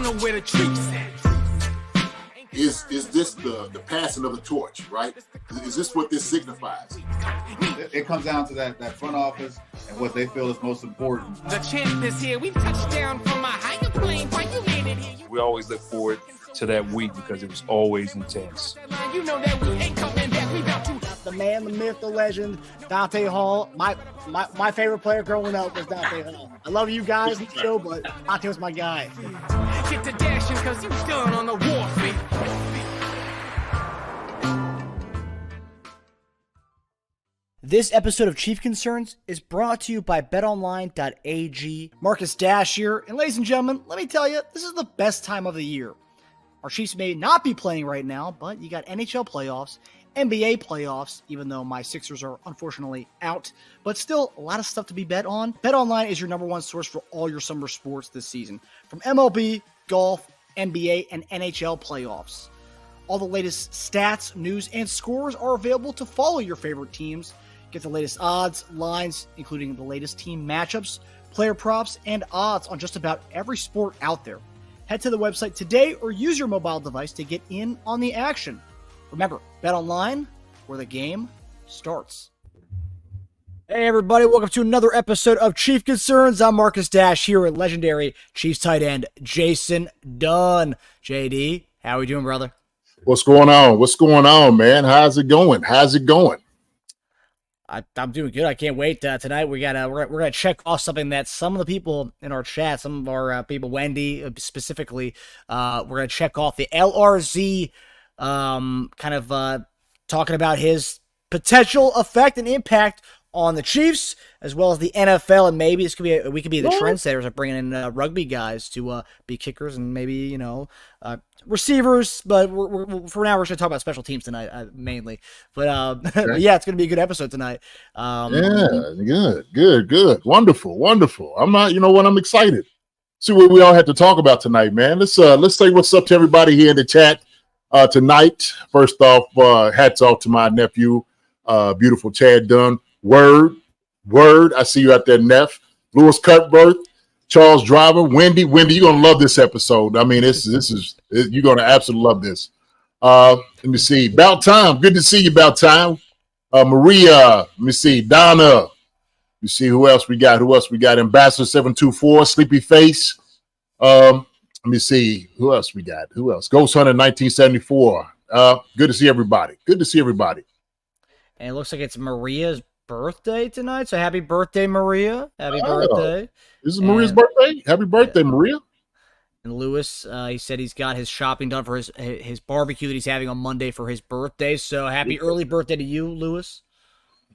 know where the treats at. Is this the passing of the torch, right? Is this what this signifies? It comes down to that front office and what they feel is most important. The champ is here. We touched down from a higher plane. Why you landed here? We always look forward to that week because it was always intense. You know that we ain't coming back. We about to. The man, the myth, the legend, Dante Hall. My favorite player growing up was Dante Hall. I love you guys in the show, but Dante was my guy. Get to dashing because you done on the warfare. This episode of Chief Concerns is brought to you by betonline.ag. Marcus Dash here, and ladies and gentlemen, let me tell you, this is the best time of the year. Our Chiefs may not be playing right now, but you got NHL playoffs, NBA playoffs, even though my Sixers are unfortunately out, but still a lot of stuff to be bet on. BetOnline is your number one source for all your summer sports this season, from MLB, golf, NBA, and NHL playoffs. All the latest stats, news, and scores are available to follow your favorite teams. Get the latest odds, lines, including the latest team matchups, player props, and odds on just about every sport out there. Head to the website today or use your mobile device to get in on the action. Remember, bet online where the game starts. Hey everybody, welcome to another episode of Chief Concerns. I'm Marcus Dash here with legendary Chiefs tight end Jason Dunn. JD, how are we doing, brother? What's going on? What's going on, man? How's it going? I'm doing good. I can't wait. Tonight we're gonna check off something that some of the people in our chat, some of our people, Wendy specifically, we're gonna check off the LRZ, talking about his potential effect and impact on the Chiefs as well as the NFL, and maybe we could be the trendsetters of bringing in rugby guys to be kickers and maybe receivers. But for now we're going to talk about special teams tonight mainly. But okay. Yeah, it's going to be a good episode tonight. Good, wonderful. I'm excited. See what we all had to talk about tonight, man. Let's say what's up to everybody here in the chat tonight. First off, hats off to my nephew, beautiful Chad Dunn. Word. I see you out there, Neff. Louis Cutbirth, Charles Driver, Wendy, you're gonna love this episode. I mean, this is you're gonna absolutely love this. Let me see. About time. Good to see you, about time. Maria, let me see. Donna. Let me see who else we got. Ambassador 724, Sleepy Face. Let me see who else we got. Ghost Hunter 1974. Good to see everybody. And it looks like it's Maria's birthday tonight, so happy birthday, Maria. Happy birthday. This is Maria's birthday. Happy birthday, Maria. And Lewis, he said he's got his shopping done for his barbecue that he's having on Monday for his birthday, so happy early birthday to you, Lewis.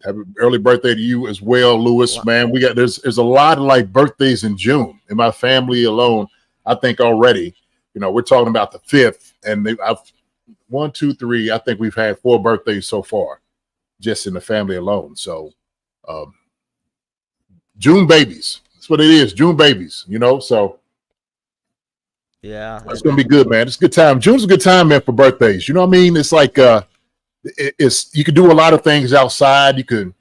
Happy early birthday to you as well, Lewis. Wow. Man, there's a lot of birthdays in June in my family alone. I think already, we're talking about the 5th, and I've 1, 2, 3. I think we've had 4 birthdays so far, just in the family alone. So, June babies. That's what it is. June babies. So. Yeah, it's gonna be good, man. It's a good time. June's a good time, man, for birthdays. You know what I mean? It's like it's you can do a lot of things outside. You can,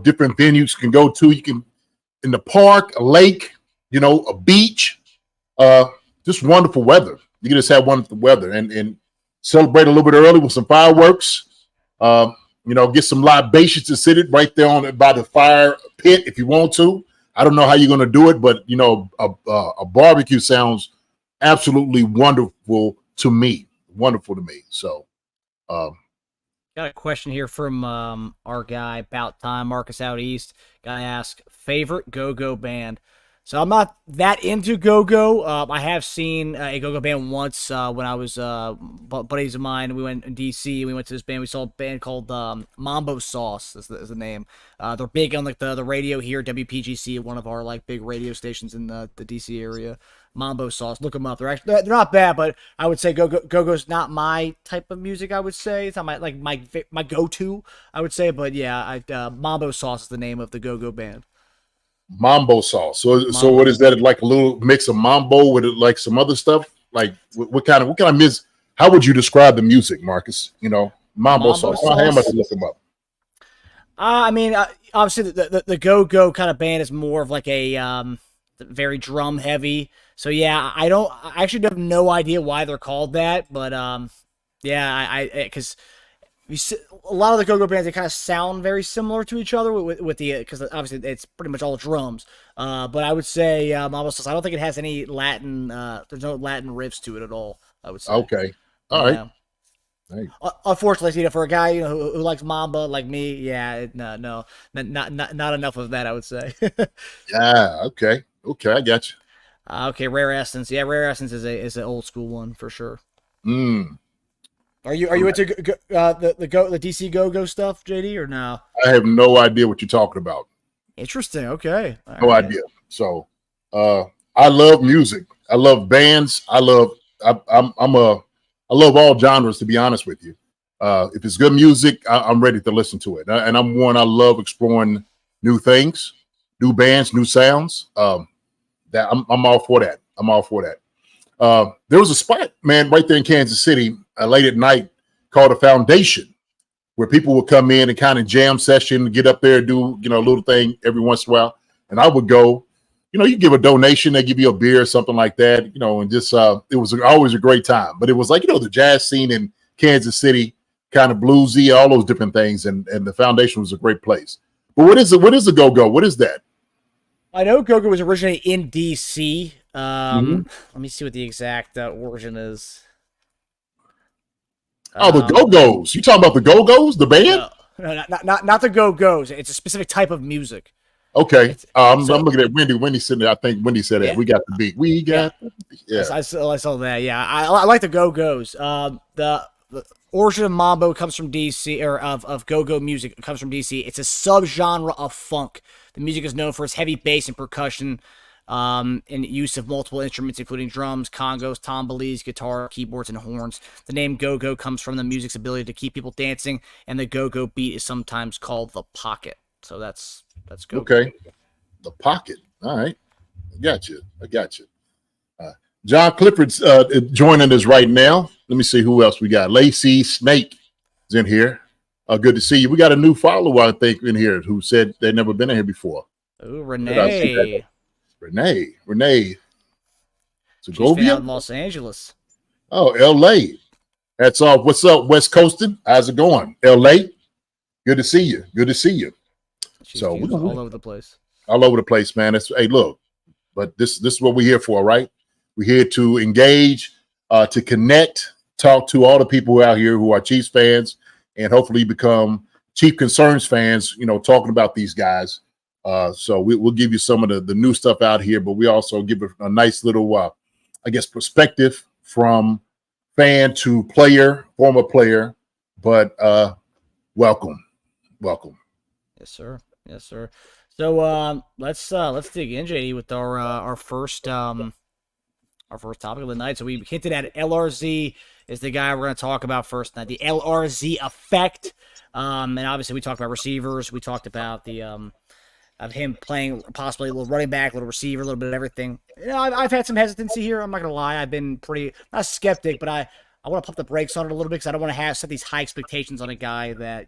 different venues you can go to. You can in the park, a lake, a beach. Just wonderful weather. You can just have wonderful weather and celebrate a little bit early with some fireworks. Get some libations to sit it right there by the fire pit if you want to. I don't know how you're going to do it, but a barbecue sounds absolutely wonderful to me. So, got a question here from our guy About Time, Marcus out east. Guy asked favorite go-go band. So I'm not that into go-go. I have seen a go-go band once when I was buddies of mine. We went in D.C. We went to this band. We saw a band called Mambo Sauce is the name. They're big on the radio here, WPGC, one of our big radio stations in the D.C. area. Mambo Sauce, look them up. They're not bad, but I would say go-go's not my type of music. I would say it's not my go-to. I would say, but yeah, Mambo Sauce is the name of the go-go band. Mambo sauce. So what is that? Like a little mix of mambo with some other stuff? Like what kind of music? How would you describe the music, Marcus? Mambo sauce. How much to look them up? I mean, obviously the go-go kind of band is more of like a very drum heavy. So yeah, I actually have no idea why they're called that, but yeah, because a lot of the go-go bands, they kind of sound very similar to each other with the, because obviously it's pretty much all drums. But I would say Mambo Sauce, I don't think it has any Latin. There's no Latin riffs to it at all, I would say. Okay, all right. Hey. Unfortunately, for a guy who likes Mamba like me, yeah, no, not enough of that, I would say. Yeah, okay, I got you. Okay, Rare Essence, yeah, Rare Essence is an old school one for sure. Are you into the DC Go stuff, JD, or no? I have no idea what you're talking about. Interesting. Okay, no idea. So, I love music. I love bands. I love all genres, to be honest with you. If it's good music, I'm ready to listen to it. And I love exploring new things, new bands, new sounds. That I'm all for that. I'm all for that. There was a spot, man, right there in Kansas City, late at night, called a Foundation, where people would come in and kind of jam session, get up there, do a little thing every once in a while, and I would go. You give a donation, they give you a beer or something like that, and just it was always a great time. But it was like the jazz scene in Kansas City, kind of bluesy, all those different things, and the Foundation was a great place. But what is the go-go? What is that? I know go-go was originally in DC. Let me see what the exact origin is. The Go-Go's. You talking about the Go-Go's, the band? No, not the Go-Go's. It's a specific type of music. Okay. I'm looking at Wendy. Wendy's sitting there. I think Wendy said that. Yeah. We got the beat. We got yeah. I saw that. Yeah. I like the Go-Go's. The origin of Mambo comes from DC, or of go-go music comes from DC. It's a subgenre of funk. The music is known for its heavy bass and percussion, and use of multiple instruments, including drums, congos, tombolis, guitar, keyboards, and horns. The name go-go comes from the music's ability to keep people dancing, and the go-go beat is sometimes called the pocket. So that's go-go. Okay. The pocket. All right. I got you. John Clifford's joining us right now. Let me see who else we got. Lacey Snake is in here. Good to see you. We got a new follower, I think, in here who said they'd never been in here before. Ooh, Renee. So she's found in Los Angeles. Oh, LA. That's all. What's up, West Coastin? How's it going? LA. Good to see you. She's all over the place. All over the place, man. Hey, look, but this is what we're here for, right? We're here to engage, to connect, talk to all the people out here who are Chiefs fans, and hopefully become Chief Concerns fans, talking about these guys. So we'll give you some of the new stuff out here, but we also give a nice little, perspective from fan to player, former player. But welcome. Yes, sir. So let's dig in, JD, with our first topic of the night. So we hinted at LRZ is the guy we're going to talk about first tonight. The LRZ effect, and obviously we talked about receivers. We talked about the of him playing possibly a little running back, a little receiver, a little bit of everything. I've had some hesitancy here. I'm not going to lie. I've been pretty not a skeptic, but I want to pump the brakes on it a little bit because I don't want to set these high expectations on a guy that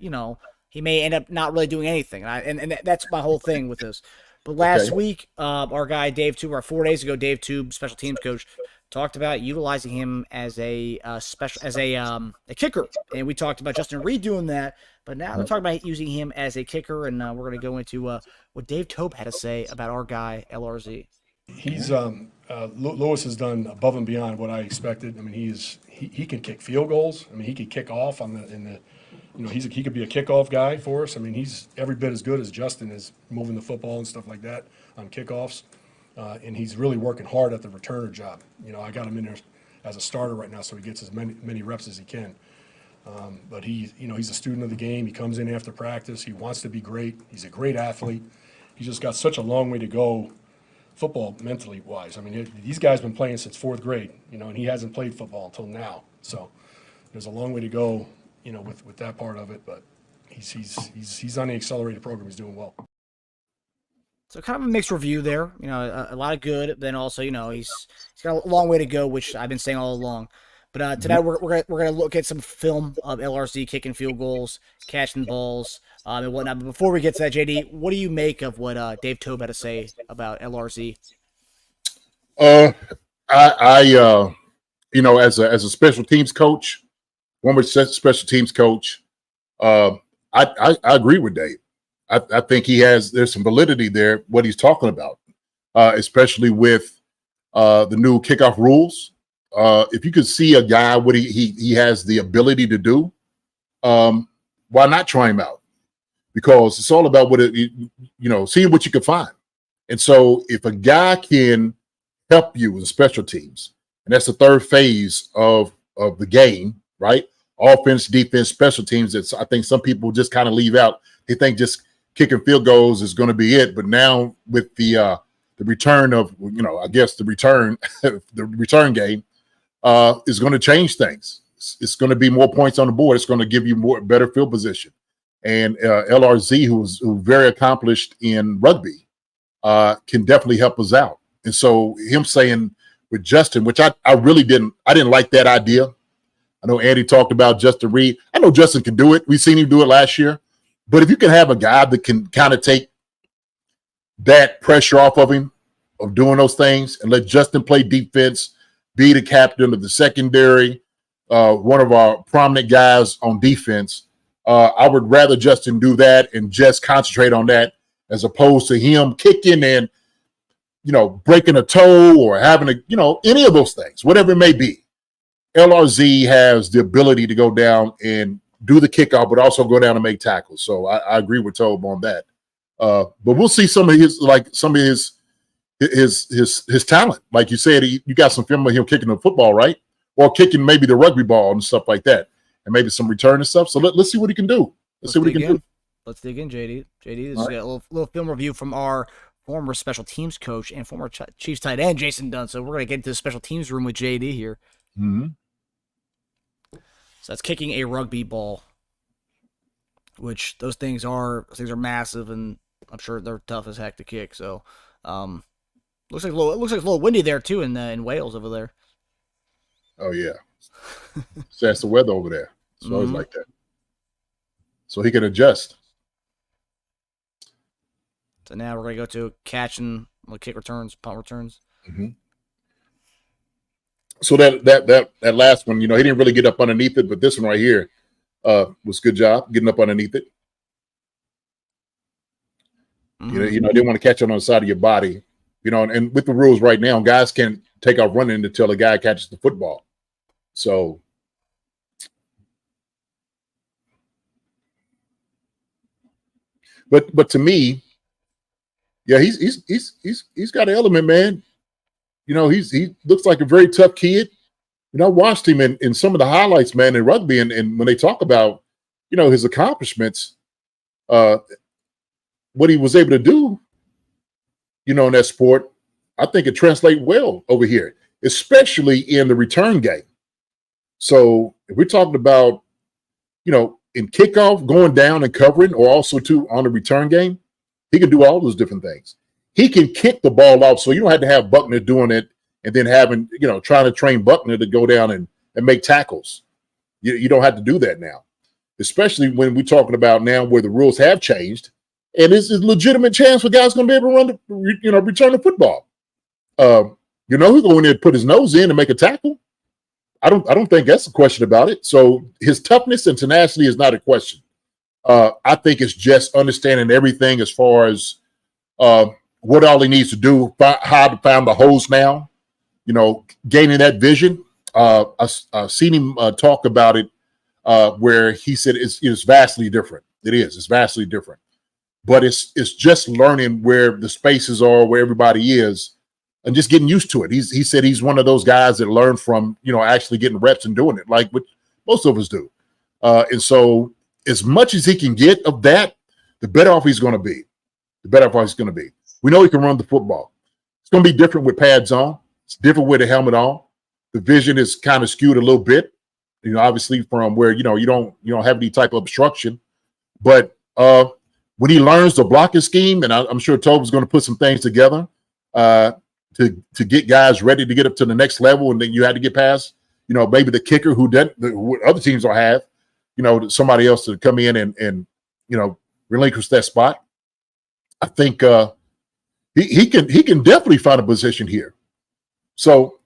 he may end up not really doing anything. And that's my whole thing with this. But last week, our guy Dave Toub, or 4 days ago, Dave Toub, special teams coach, talked about utilizing him as a kicker, and we talked about Justin Reed doing that. But now they're talking about using him as a kicker, and we're going to go into what Dave Toub had to say about our guy LRZ. He's Louis has done above and beyond what I expected. I mean, he can kick field goals. I mean, he could kick off he could be a kickoff guy for us. I mean, he's every bit as good as Justin is moving the football and stuff like that on kickoffs. And he's really working hard at the returner job. I got him in there as a starter right now, so he gets as many reps as he can. But he's a student of the game. He comes in after practice. He wants to be great. He's a great athlete. He's just got such a long way to go, football mentally wise. I mean, these guys been playing since fourth grade, and he hasn't played football until now. So there's a long way to go, with that part of it. But he's on the accelerated program. He's doing well. So kind of a mixed review there, a lot of good. Then also, he's got a long way to go, which I've been saying all along. But tonight we're gonna look at some film of LRZ kicking field goals, catching balls, and whatnot. But before we get to that, JD, what do you make of what Dave Toub had to say about LRZ? As a special teams coach, former special teams coach, I agree with Dave. I think there's some validity there, what he's talking about, especially with the new kickoff rules. If you could see a guy what he has the ability to do, why not try him out? Because it's all about seeing what you can find. And so if a guy can help you in special teams, and that's the third phase of the game, right? Offense, defense, special teams. I think some people just kind of leave out. They think just kicking field goals is going to be it. But now with the return of, the return game is going to change things. It's going to be more points on the board. It's going to give you better field position. And LRZ, who's very accomplished in rugby, can definitely help us out. And so him saying with Justin, which I didn't like that idea. I know Andy talked about Justin Reed. I know Justin can do it. We've seen him do it last year. But if you can have a guy that can kind of take that pressure off of him of doing those things and let Justin play defense, be the captain of the secondary, one of our prominent guys on defense, I would rather Justin do that and just concentrate on that as opposed to him kicking and, breaking a toe or having any of those things, whatever it may be. LRZ has the ability to go down and do the kickoff, but also go down and make tackles. So I agree with Toub on that. But we'll see some of his talent. Like you said, you got some film of him kicking the football, right? Or kicking maybe the rugby ball and stuff like that, and maybe some return and stuff. So let's see what he can do. Let's see what he can do. Let's dig in, JD. JD, this is a little film review from our former special teams coach and former Chiefs tight end, Jason Dunn. So we're going to get into the special teams room with JD here. Mm-hmm. So that's kicking a rugby ball, which those things are massive, and I'm sure they're tough as heck to kick. So looks like it's a little windy there too in Wales over there. Oh yeah, so that's the weather over there. It's always like that. So he can adjust. So now we're going to go to catch and kick returns, punt returns. Mm-hmm. So that last one, he didn't really get up underneath it, but this one right here was a good job getting up underneath it. Mm-hmm. Didn't want to catch it on the side of your body, and with the rules right now, guys can't take off running until the guy catches the football. So but to me, yeah, he's got an element, man. He looks like a very tough kid. I watched him in some of the highlights, man, in rugby, and when they talk about, his accomplishments, what he was able to do, in that sport, I think it translates well over here, especially in the return game. So if we're talking about, in kickoff, going down and covering, or also too on the return game, he can do all those different things. He can kick the ball off, so you don't have to have Buckner doing it and then having, trying to train Buckner to go down and make tackles. You don't have to do that now, especially when we're talking about now where the rules have changed, and it's a legitimate chance for guys going to be able to return the football. Who's going in there and put his nose in and make a tackle? I don't think that's a question about it. So his toughness and tenacity is not a question. I think it's just understanding everything as far as what all he needs to do, how to find the holes now, gaining that vision. I've seen him talk about it where he said it's vastly different. It's vastly different. But it's just learning where the spaces are, where everybody is, and just getting used to it. He said he's one of those guys that learn from, actually getting reps and doing it, like what most of us do. And so as much as he can get of that, the better off he's going to be. We know he can run the football. It's going to be different with pads on. It's different with a helmet on. The vision is kind of skewed a little bit, obviously from where, you don't have any type of obstruction. But when he learns the blocking scheme, and I'm sure Toub is going to put some things together to get guys ready to get up to the next level, and then you had to get past, maybe the kicker who other teams don't have, somebody else to come in and relinquish that spot. I think he can definitely find a position here. So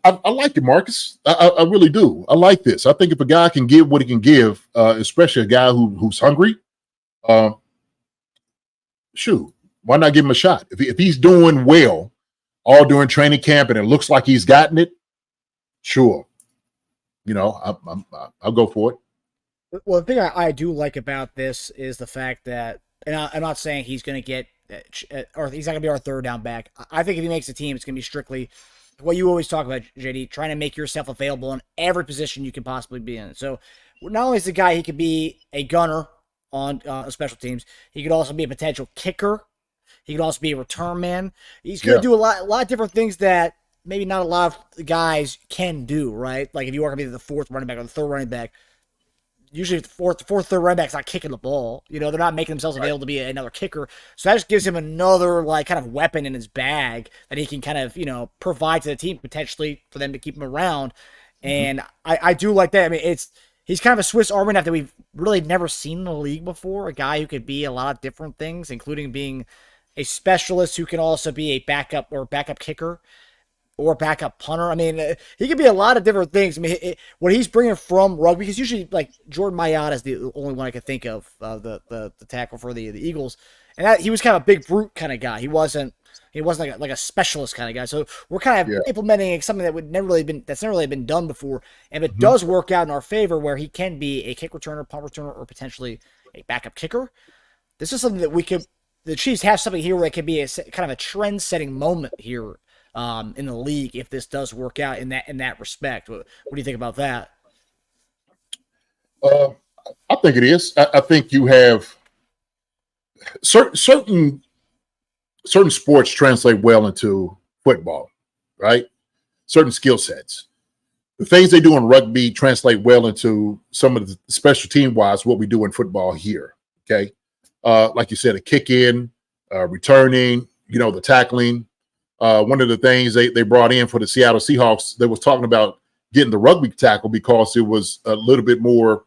I like it, Marcus. I really do. I like this. I think if a guy can give what he can give, especially a guy who's hungry, shoot, why not give him a shot? If he's doing well all during training camp and it looks like he's gotten it, sure. I'll go for it. Well, the thing I do like about this is the fact that, and I'm not saying he's going to get, or he's not going to be our third down back. I think if he makes the team, it's going to be strictly what you always talk about, JD, trying to make yourself available in every position you can possibly be in. So not only is the guy, he could be a gunner on special teams, he could also be a potential kicker. He could also be a return man. He's going to do a lot of different things that maybe not a lot of guys can do, right? Like if you are going to be the fourth running back or the third running back, usually the third running back's not kicking the ball. They're not making themselves available to be another kicker. So that just gives him another kind of weapon in his bag that he can kind of, provide to the team potentially for them to keep him around. And I do like that. I mean, he's kind of a Swiss Army knife that we've really never seen in the league before. A guy who could be a lot of different things, including being a specialist who can also be a backup kicker or backup punter. I mean, he could be a lot of different things. I mean, what he's bringing from rugby, because usually like Jordan Mailata is the only one I could think of, the tackle for the Eagles, and he was kind of a big brute kind of guy. He wasn't like a specialist kind of guy. So we're kind of implementing something that never really been done before. And if it does work out in our favor, where he can be a kick returner, punt returner, or potentially a backup kicker, this is something that the Chiefs have something here where it can be a kind of a trend-setting moment here in the league if this does work out in that respect. What do you think about that? I think it is. I think you have certain sports translate well into football, right? Certain skill sets. The things they do in rugby translate well into some of the special team wise what we do in football here. Okay, like you said, a kick in, returning, the tackling. One of the things they brought in for the Seattle Seahawks, they was talking about getting the rugby tackle because it was a little bit more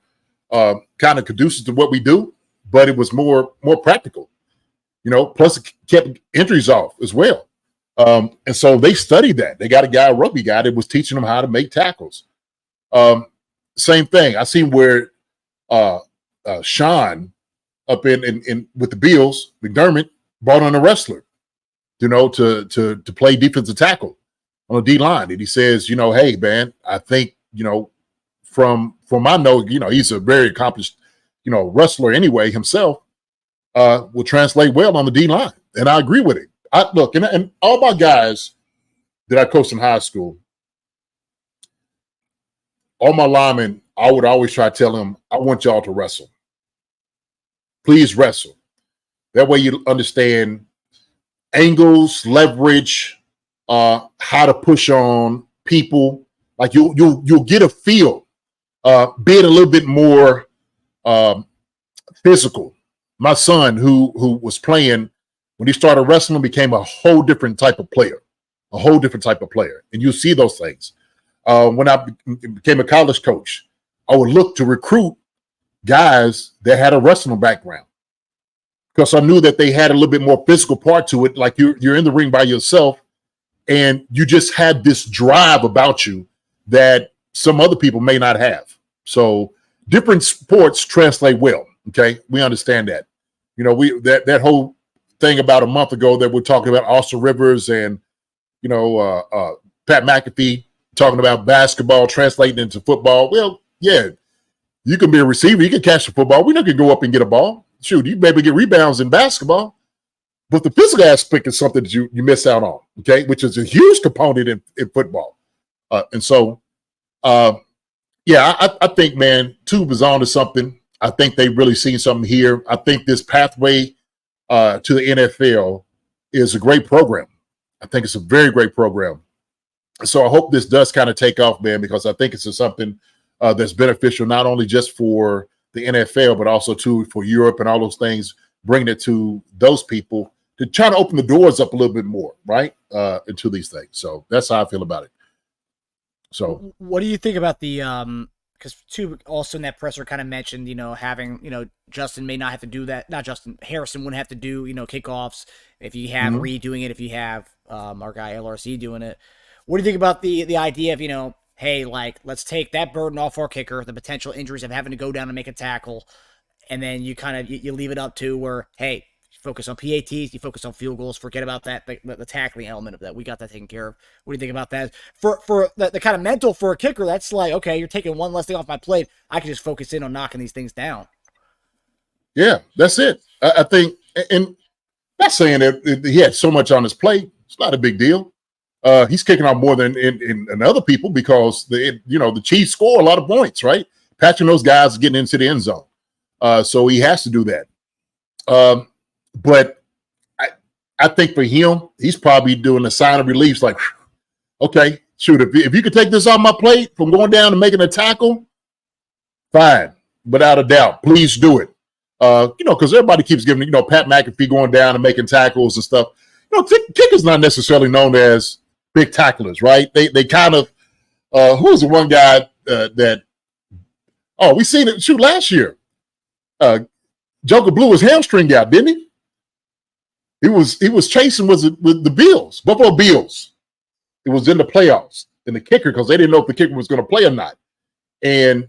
kind of conducive to what we do, but it was more practical, plus it kept injuries off as well. And so they studied that. They got a rugby guy that was teaching them how to make tackles. Same thing. I seen where Sean up in with the Bills, McDermott, brought on a wrestler, to play defensive tackle on a D line. And he says, hey man, I think, from my note, he's a very accomplished, wrestler anyway himself, will translate well on the D line. And I agree with it. Look, and all my guys that I coached in high school, all my linemen, I would always try to tell them, I want y'all to wrestle. Please wrestle. That way you understand angles, leverage, how to push on people. Like you'll get a feel, being a little bit more physical. My son, who was playing, when he started wrestling, became a whole different type of player, And you see those things. When I became a college coach, I would look to recruit guys that had a wrestling background because I knew that they had a little bit more physical part to it. Like you're in the ring by yourself and you just had this drive about you that some other people may not have. So different sports translate well. Okay. We understand that. That whole thing about a month ago that we're talking about Austin Rivers and, Pat McAfee talking about basketball translating into football. Well, yeah, you can be a receiver. You can catch the football. We're not going to go up and get a ball. Shoot, you maybe get rebounds in basketball. But the physical aspect is something that you miss out on, okay, which is a huge component in football. I think, man, Toub is on to something. I think they've really seen something here. I think this pathway to the NFL is a great program. I think it's a very great program. So I hope this does kind of take off, man, because I think it's something that's beneficial not only just for the NFL, but also for Europe and all those things, bringing it to those people to try to open the doors up a little bit more, right, into these things. So that's how I feel about it. So what do you think about the because Toub also in that presser kind of mentioned, having, Justin may not have to do that. Not Justin, Harrison wouldn't have to do, kickoffs if you have Reed doing it, if you have our guy LRC doing it. What do you think about the idea of, hey, like, let's take that burden off our kicker, the potential injuries of having to go down and make a tackle, and then you kind of you leave it up to where, hey, focus on PATs, you focus on field goals, forget about that, the tackling element of that. We got that taken care of. What do you think about that? For the kind of mental for a kicker, that's like, okay, you're taking one less thing off my plate. I can just focus in on knocking these things down. Yeah, that's it. I think, and not saying that he had so much on his plate. It's not a big deal. He's kicking out more than in other people because the Chiefs score a lot of points, right? Patching those guys getting into the end zone. So he has to do that. But I think for him, he's probably doing a sign of relief, like, okay, shoot, if you could take this off my plate from going down and making a tackle, fine, without a doubt, please do it. Because everybody keeps giving, Pat McAfee going down and making tackles and stuff. Kickers not necessarily known as big tacklers, right? They kind of, who was the one guy we seen it shoot last year. Joker blew his hamstring out, didn't he? He was chasing with the Bills, Buffalo Bills. It was in the playoffs, in the kicker, because they didn't know if the kicker was going to play or not. And,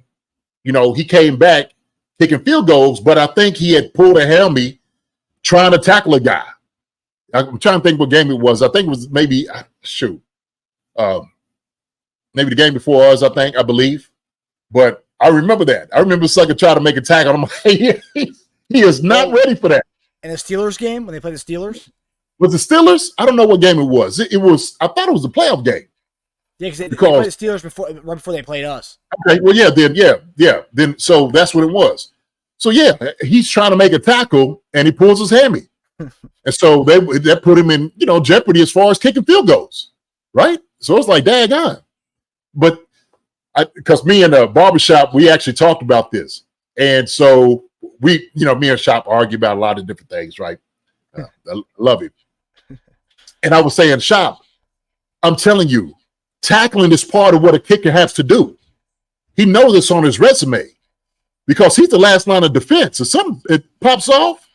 he came back kicking field goals, but I think he had pulled a hammy trying to tackle a guy. I'm trying to think what game it was. I think it was maybe maybe the game before us, I believe. But I remember that. I remember Sucker trying to make a tackle. I'm like, he is not ready for that. In the Steelers game, when they played the Steelers? Was the Steelers? I don't know what game it was. It was. I thought it was the playoff game. Yeah, because they played the Steelers right before they played us. Okay, well, yeah. Then so that's what it was. So yeah, he's trying to make a tackle and he pulls his hammy, and so that put him in jeopardy as far as kicking field goals, right? So it's like daggone. But because me and the barbershop, we actually talked about this, and so me and Shop argue about a lot of different things, right? I love it. And I was saying, Shop, I'm telling you, tackling is part of what a kicker has to do. He knows this on his resume because he's the last line of defense. If something it pops off,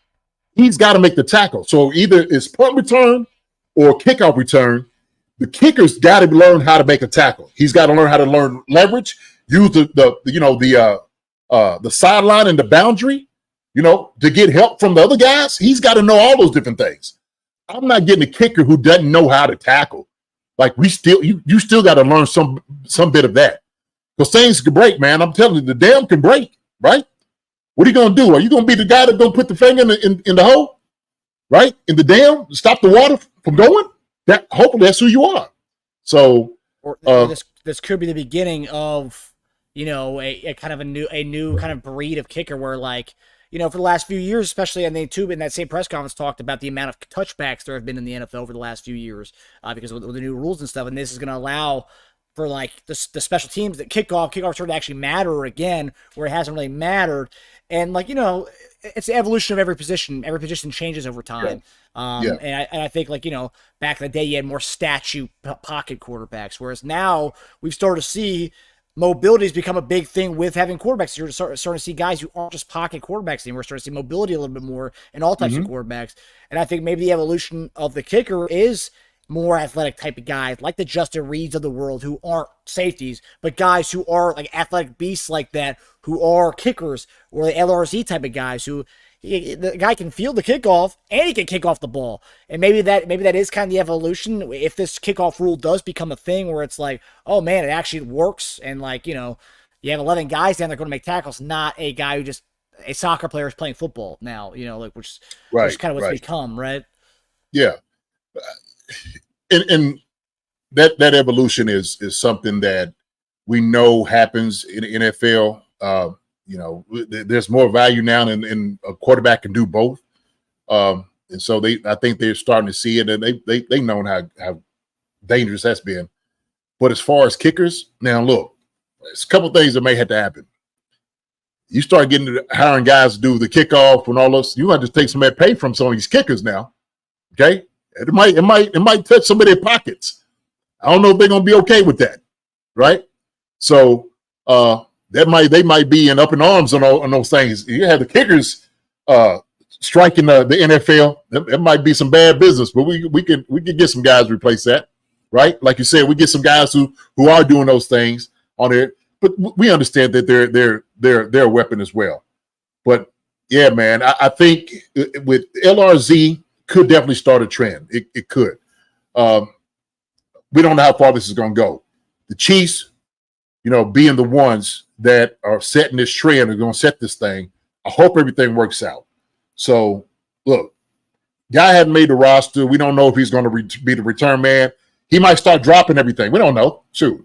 he's got to make the tackle. So either it's punt return or kickoff return. The kicker's got to learn how to make a tackle. He's got to learn how to learn leverage, use the sideline and the boundary, to get help from the other guys. He's got to know all those different things. I'm not getting a kicker who doesn't know how to tackle. Like you still got to learn some bit of that. Because things can break, man. I'm telling you, the dam can break, right? What are you going to do? Are you going to be the guy that's going to put the finger in the hole, right? In the dam, stop the water from going? Hopefully that's who you are. So this could be the beginning of a kind of a new kind of breed of kicker where, like, for the last few years, especially, and Dave Toub in that same press conference talked about the amount of touchbacks there have been in the NFL over the last few years because of the new rules and stuff, and this is going to allow for like the special teams that kickoff return to actually matter again, where it hasn't really mattered. And like it's the evolution of every position. Every position changes over time. And I think back in the day you had more statue pocket quarterbacks, whereas now we've started to see mobility has become a big thing with having quarterbacks. You're starting to see guys who aren't just pocket quarterbacks anymore. We're starting to see mobility a little bit more in all types of quarterbacks. And I think maybe the evolution of the kicker is more athletic type of guys, like the Justin Reeds of the world, who aren't safeties, but guys who are like athletic beasts like that, who are kickers, or the LRZ type of guys who the guy can field the kickoff and he can kick off the ball. And maybe that is kind of the evolution. If this kickoff rule does become a thing where it's like, oh man, it actually works, and like you have 11 guys down there going to make tackles, not a guy who just a soccer player is playing football now. Which is kind of what's become, right? Yeah. And that evolution is something that we know happens in the NFL. There's more value now in a quarterback can do both. And so I think they're starting to see it, and they know how dangerous that's been. But as far as kickers, now look, there's a couple things that may have to happen. You start hiring guys to do the kickoff and all this, you have to take some of that pay from some of these kickers now. Okay? It might touch some of their pockets. I don't know if they're gonna be okay with that, right? So they might be in up in arms on those things. You have the kickers striking the NFL. It might be some bad business, but we could get some guys to replace that. right? Like you said, we get some guys who are doing those things on there, but we understand that they're a weapon as well. But yeah, man, I think with LRZ could definitely start a trend. It could. We don't know how far this is going to go. The Chiefs, being the ones that are setting this trend, are going to set this thing. I hope everything works out. So, look, guy hadn't made the roster. We don't know if he's going to be the return man. He might start dropping everything. We don't know. Shoot.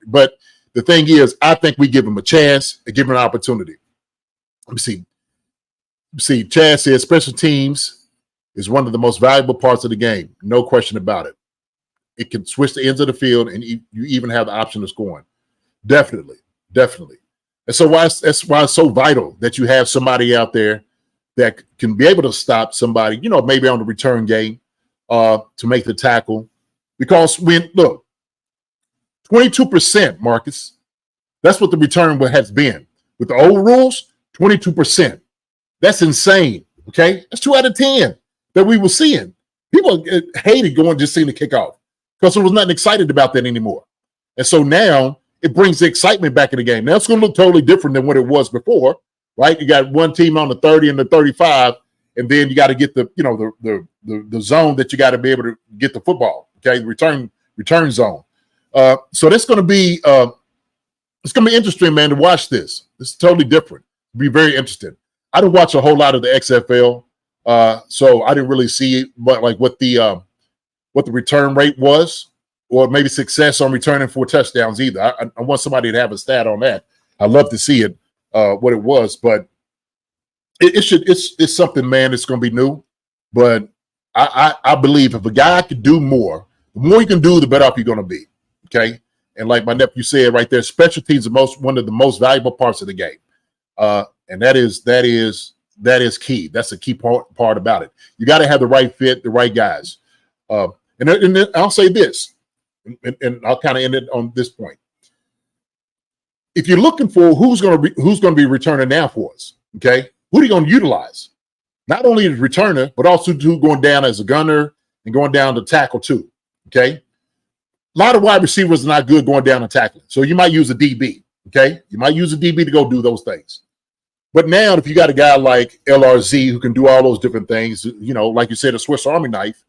But the thing is, I think we give him a chance and give him an opportunity. Let me see. See, Chad says special teams is one of the most valuable parts of the game. No question about it. It can switch the ends of the field, and you even have the option of scoring. Definitely. And so that's why it's so vital that you have somebody out there that can be able to stop somebody, maybe on the return game to make the tackle. Because 22%, Marcus, that's what the return has been. With the old rules, 22%. That's insane, okay? That's 2 out of 10 that we were seeing. People hated just seeing the kickoff because there was nothing excited about that anymore. And so now it brings the excitement back in the game. Now it's going to look totally different than what it was before, right? You got one team on the 30 and the 35, and then you got to get the zone that you got to be able to get the football, okay? The return zone. So that's going to be it's going to be interesting, man, to watch this. It's totally different. It'll be very interesting. I didn't watch a whole lot of the XFL, so I didn't really see what the return rate was, or maybe success on returning 4 touchdowns either. I want somebody to have a stat on that. I'd love to see it, what it was, but it's something, man. It's going to be new, but I believe if a guy could do more, the more you can do, the better off you're going to be. Okay, and like my nephew said right there, special teams are one of the most valuable parts of the game. And that is key. That's a key part about it. You got to have the right fit, the right guys. And then I'll say this, and I'll kind of end it on this point. If you're looking for who's going to be returning now for us, okay, who are you going to utilize? Not only as returner, but also going down as a gunner and going down to tackle too. Okay, a lot of wide receivers are not good going down and tackling, so you might use a DB. Okay, you might use a DB to go do those things. But now, if you got a guy like LRZ who can do all those different things, like you said, a Swiss Army knife,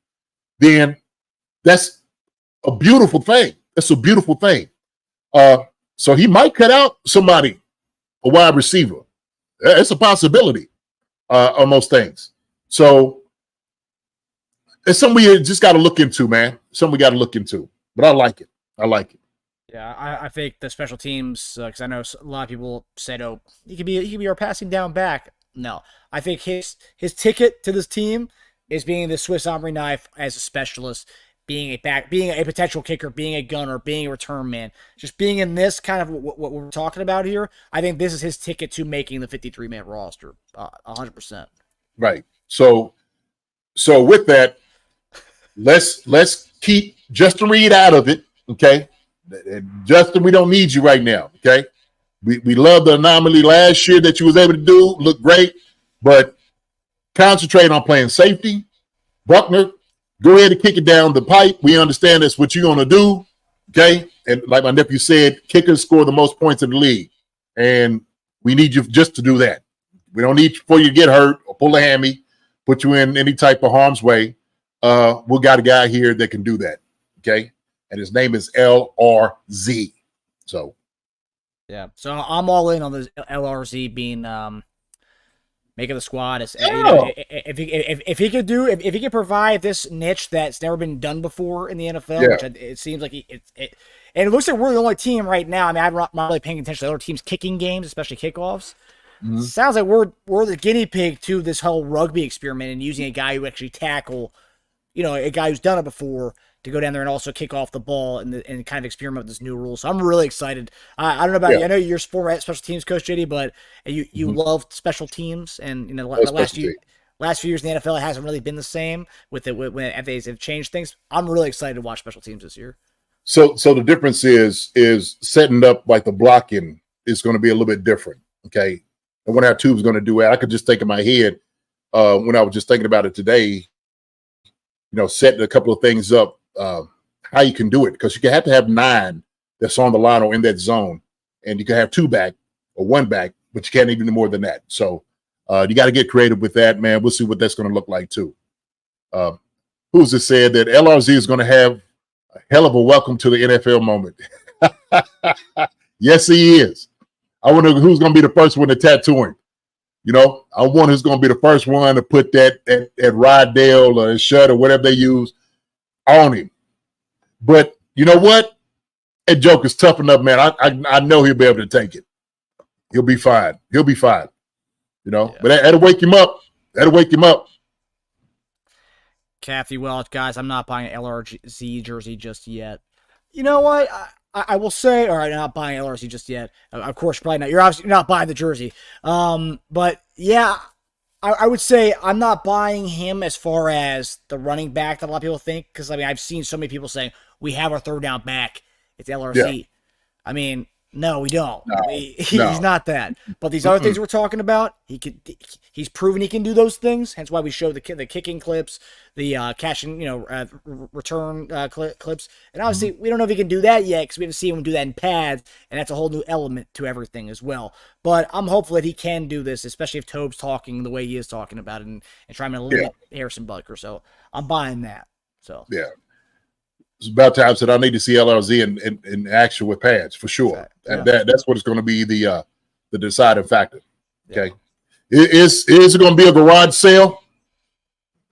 then that's a beautiful thing. That's a beautiful thing. So he might cut out somebody, a wide receiver. It's a possibility on those things. So it's something we just got to look into, man. Something we got to look into. But I like it. Yeah, I think the special teams, because I know a lot of people said, "Oh, he could be our passing down back." No, I think his ticket to this team is being the Swiss Army knife as a specialist, being a back, being a potential kicker, being a gunner, being a return man, just being in this kind of what we're talking about here. I think this is his ticket to making the 53-man roster, 100%. Right. So with that, let's keep Justin Reed out of it, okay? Justin, we don't need you right now, okay? We love the anomaly last year that you was able to do, look great, but concentrate on playing safety. Buckner, go ahead and kick it down the pipe. We understand that's what you're going to do, okay? And like my nephew said, kickers score the most points in the league, and we need you just to do that. We don't need for you to get hurt or pull a hammy, put you in any type of harm's way. We got a guy here that can do that, okay? And his name is LRZ. So, yeah. So I'm all in on this LRZ being making the squad. If he could provide this niche that's never been done before in the NFL, which it seems like and it looks like we're the only team right now. I mean, I'm not really paying attention to other teams kicking games, especially kickoffs. Mm-hmm. Sounds like we're the guinea pig to this whole rugby experiment and using a guy who actually tackle, a guy who's done it before, to go down there and also kick off the ball and kind of experiment with this new rule. So I'm really excited. I don't know about you. I know you're a former special teams coach, JD, but you love special teams, and the last few years in the NFL it hasn't really been the same with it when FAs have changed things. I'm really excited to watch special teams this year. So the difference is setting up like the blocking is going to be a little bit different. Okay, and what our tube's going to do, I could just think in my head when I was just thinking about it today. Setting a couple of things up, how you can do it, because you can have to have 9 that's on the line or in that zone, and you can have 2 back or 1 back, but you can't even do more than that. So you got to get creative with that, man. We'll see what that's going to look like too. Who's it said that LRZ is going to have a hell of a welcome to the NFL moment? Yes, he is. I wonder who's going to be the first one to tattoo him. You know, I wonder who's going to be the first one to put that at Rydell or Shut or whatever they use on him. But you know what? That joke is tough enough, man. I know he'll be able to take it. He'll be fine. He'll be fine. You know, but that'll wake him up. That'll wake him up. Kathy Welch, guys, I'm not buying an LRZ jersey just yet. You know what? I will say, all right, not buying LRZ just yet. Of course, probably not. You're obviously not buying the jersey. But yeah, I would say I'm not buying him as far as the running back that a lot of people think. Because, I mean, I've seen so many people saying, we have our third down back. It's LRZ. Yeah. I mean, no, we don't. No, he's not that. But these other things we're talking about, he's proven he can do those things. Hence why we show the kicking clips, the catching, return clips. And obviously, we don't know if he can do that yet because we haven't seen him do that in pads, and that's a whole new element to everything as well. But I'm hopeful that he can do this, especially if Toub's talking the way he is talking about it and trying to limit Harrison Butker. So I'm buying that. So yeah. It's about time that I need to see LRZ in action with pads for sure. Right. Yeah. That's what is going to be the deciding factor. Okay, is it going to be a garage sale?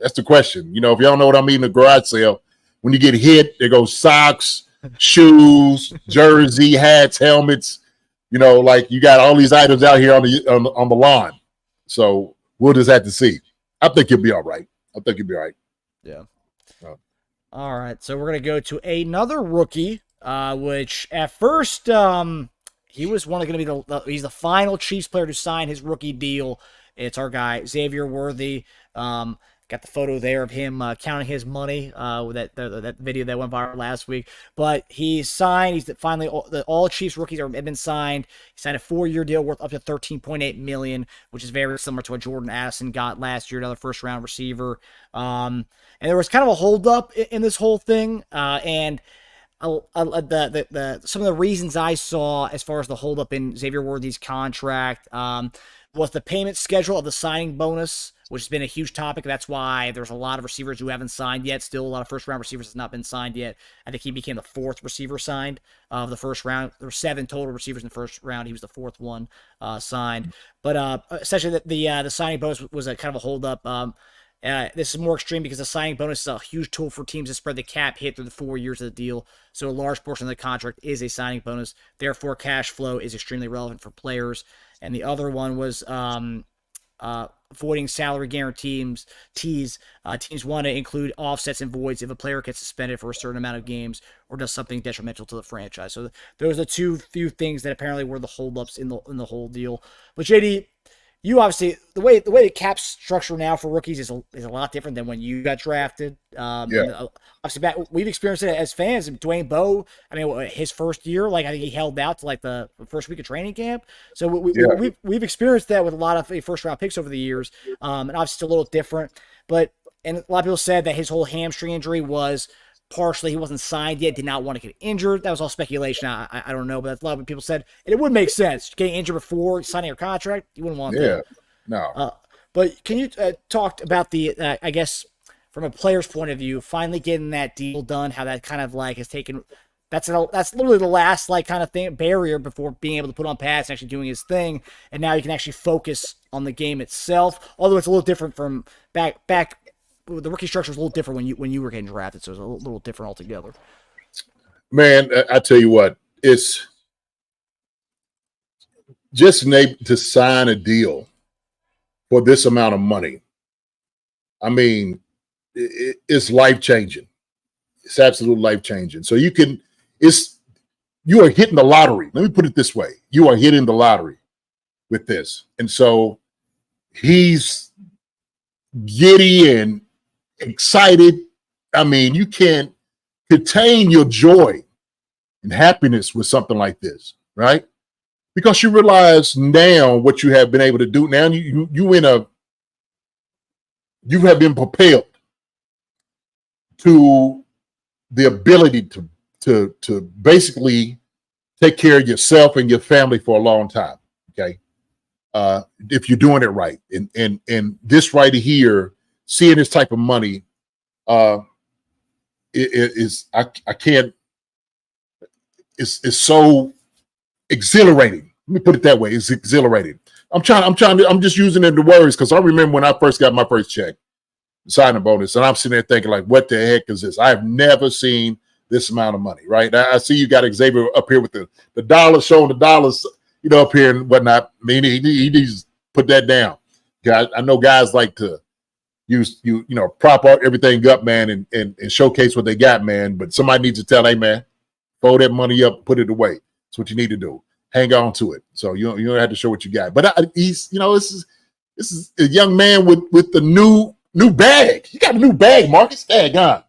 That's the question. You know, if y'all know what I mean, a garage sale. When you get hit, there goes socks, shoes, jersey, hats, helmets. You know, like you got all these items out here on the lawn. So we'll just have to see. I think you'll be all right. Yeah. All right, so we're going to go to another rookie, which at first he was going to be he's the final Chiefs player to sign his rookie deal. It's our guy, Xavier Worthy. Got the photo there of him counting his money with that video that went viral last week. But he's signed. He's finally all Chiefs rookies have been signed. He signed a 4-year deal worth up to $13.8 million, which is very similar to what Jordan Addison got last year, another first-round receiver. And there was kind of a holdup in this whole thing, and some of the reasons I saw as far as the holdup in Xavier Worthy's contract was the payment schedule of the signing bonus, which has been a huge topic. That's why there's a lot of receivers who haven't signed yet. Still, a lot of first-round receivers have not been signed yet. I think he became the 4th receiver signed of the first round. There were 7 total receivers in the first round. He was the 4th one signed. But essentially, the signing bonus was a kind of a holdup. This is more extreme because the signing bonus is a huge tool for teams to spread the cap hit through the 4 years of the deal. So a large portion of the contract is a signing bonus. Therefore, cash flow is extremely relevant for players. And the other one was avoiding salary guarantees. Teams want to include offsets and voids if a player gets suspended for a certain amount of games or does something detrimental to the franchise. So those are the few things that apparently were the holdups in the whole deal. But JD, you obviously the way the cap structure now for rookies is a lot different than when you got drafted. Obviously, we've experienced it as fans. Dwayne Bowe, I mean, his first year, like I think he held out to like the first week of training camp. So we've experienced that with a lot of first round picks over the years, and obviously it's a little different. And a lot of people said that his whole hamstring injury was partially he wasn't signed yet, did not want to get injured. That was all speculation. I don't know, but that's a lot of people said. And it would make sense. Getting injured before signing your contract, you wouldn't want that. No. But can you talk about the, I guess, from a player's point of view, finally getting that deal done, how that kind of like has taken, that's literally the last like kind of thing, barrier before being able to put on pads and actually doing his thing. And now you can actually focus on the game itself, although it's a little different from back the rookie structure was a little different when you were getting drafted, so it was a little different altogether. Man, I tell you what, it's just to sign a deal for this amount of money. I mean, it's life-changing. It's absolute life-changing. So you are hitting the lottery. Let me put it this way. You are hitting the lottery with this. And so he's giddy and excited. I mean, you can't contain your joy and happiness with something like this, right? Because you realize now what you have been able to do. Now you have been propelled to the ability to basically take care of yourself and your family for a long time. Okay. If you're doing it right. And this right here, seeing this type of money, I can't, it's so exhilarating. Let me put it that way. It's exhilarating. I'm just using the words because I remember when I first got my first check, signing bonus, and I'm sitting there thinking, like, what the heck is this? I've never seen this amount of money, right? I see you got Xavier up here with the dollars, showing the dollars, up here and whatnot. I mean, he needs to put that down. I know guys like to use, prop up everything up, man, and showcase what they got, man. But somebody needs to tell, hey, man, fold that money up, put it away. That's what you need to do. Hang on to it. So you don't have to show what you got. But he's, this is a young man with the new bag. He got a new bag, Marcus. Daggone.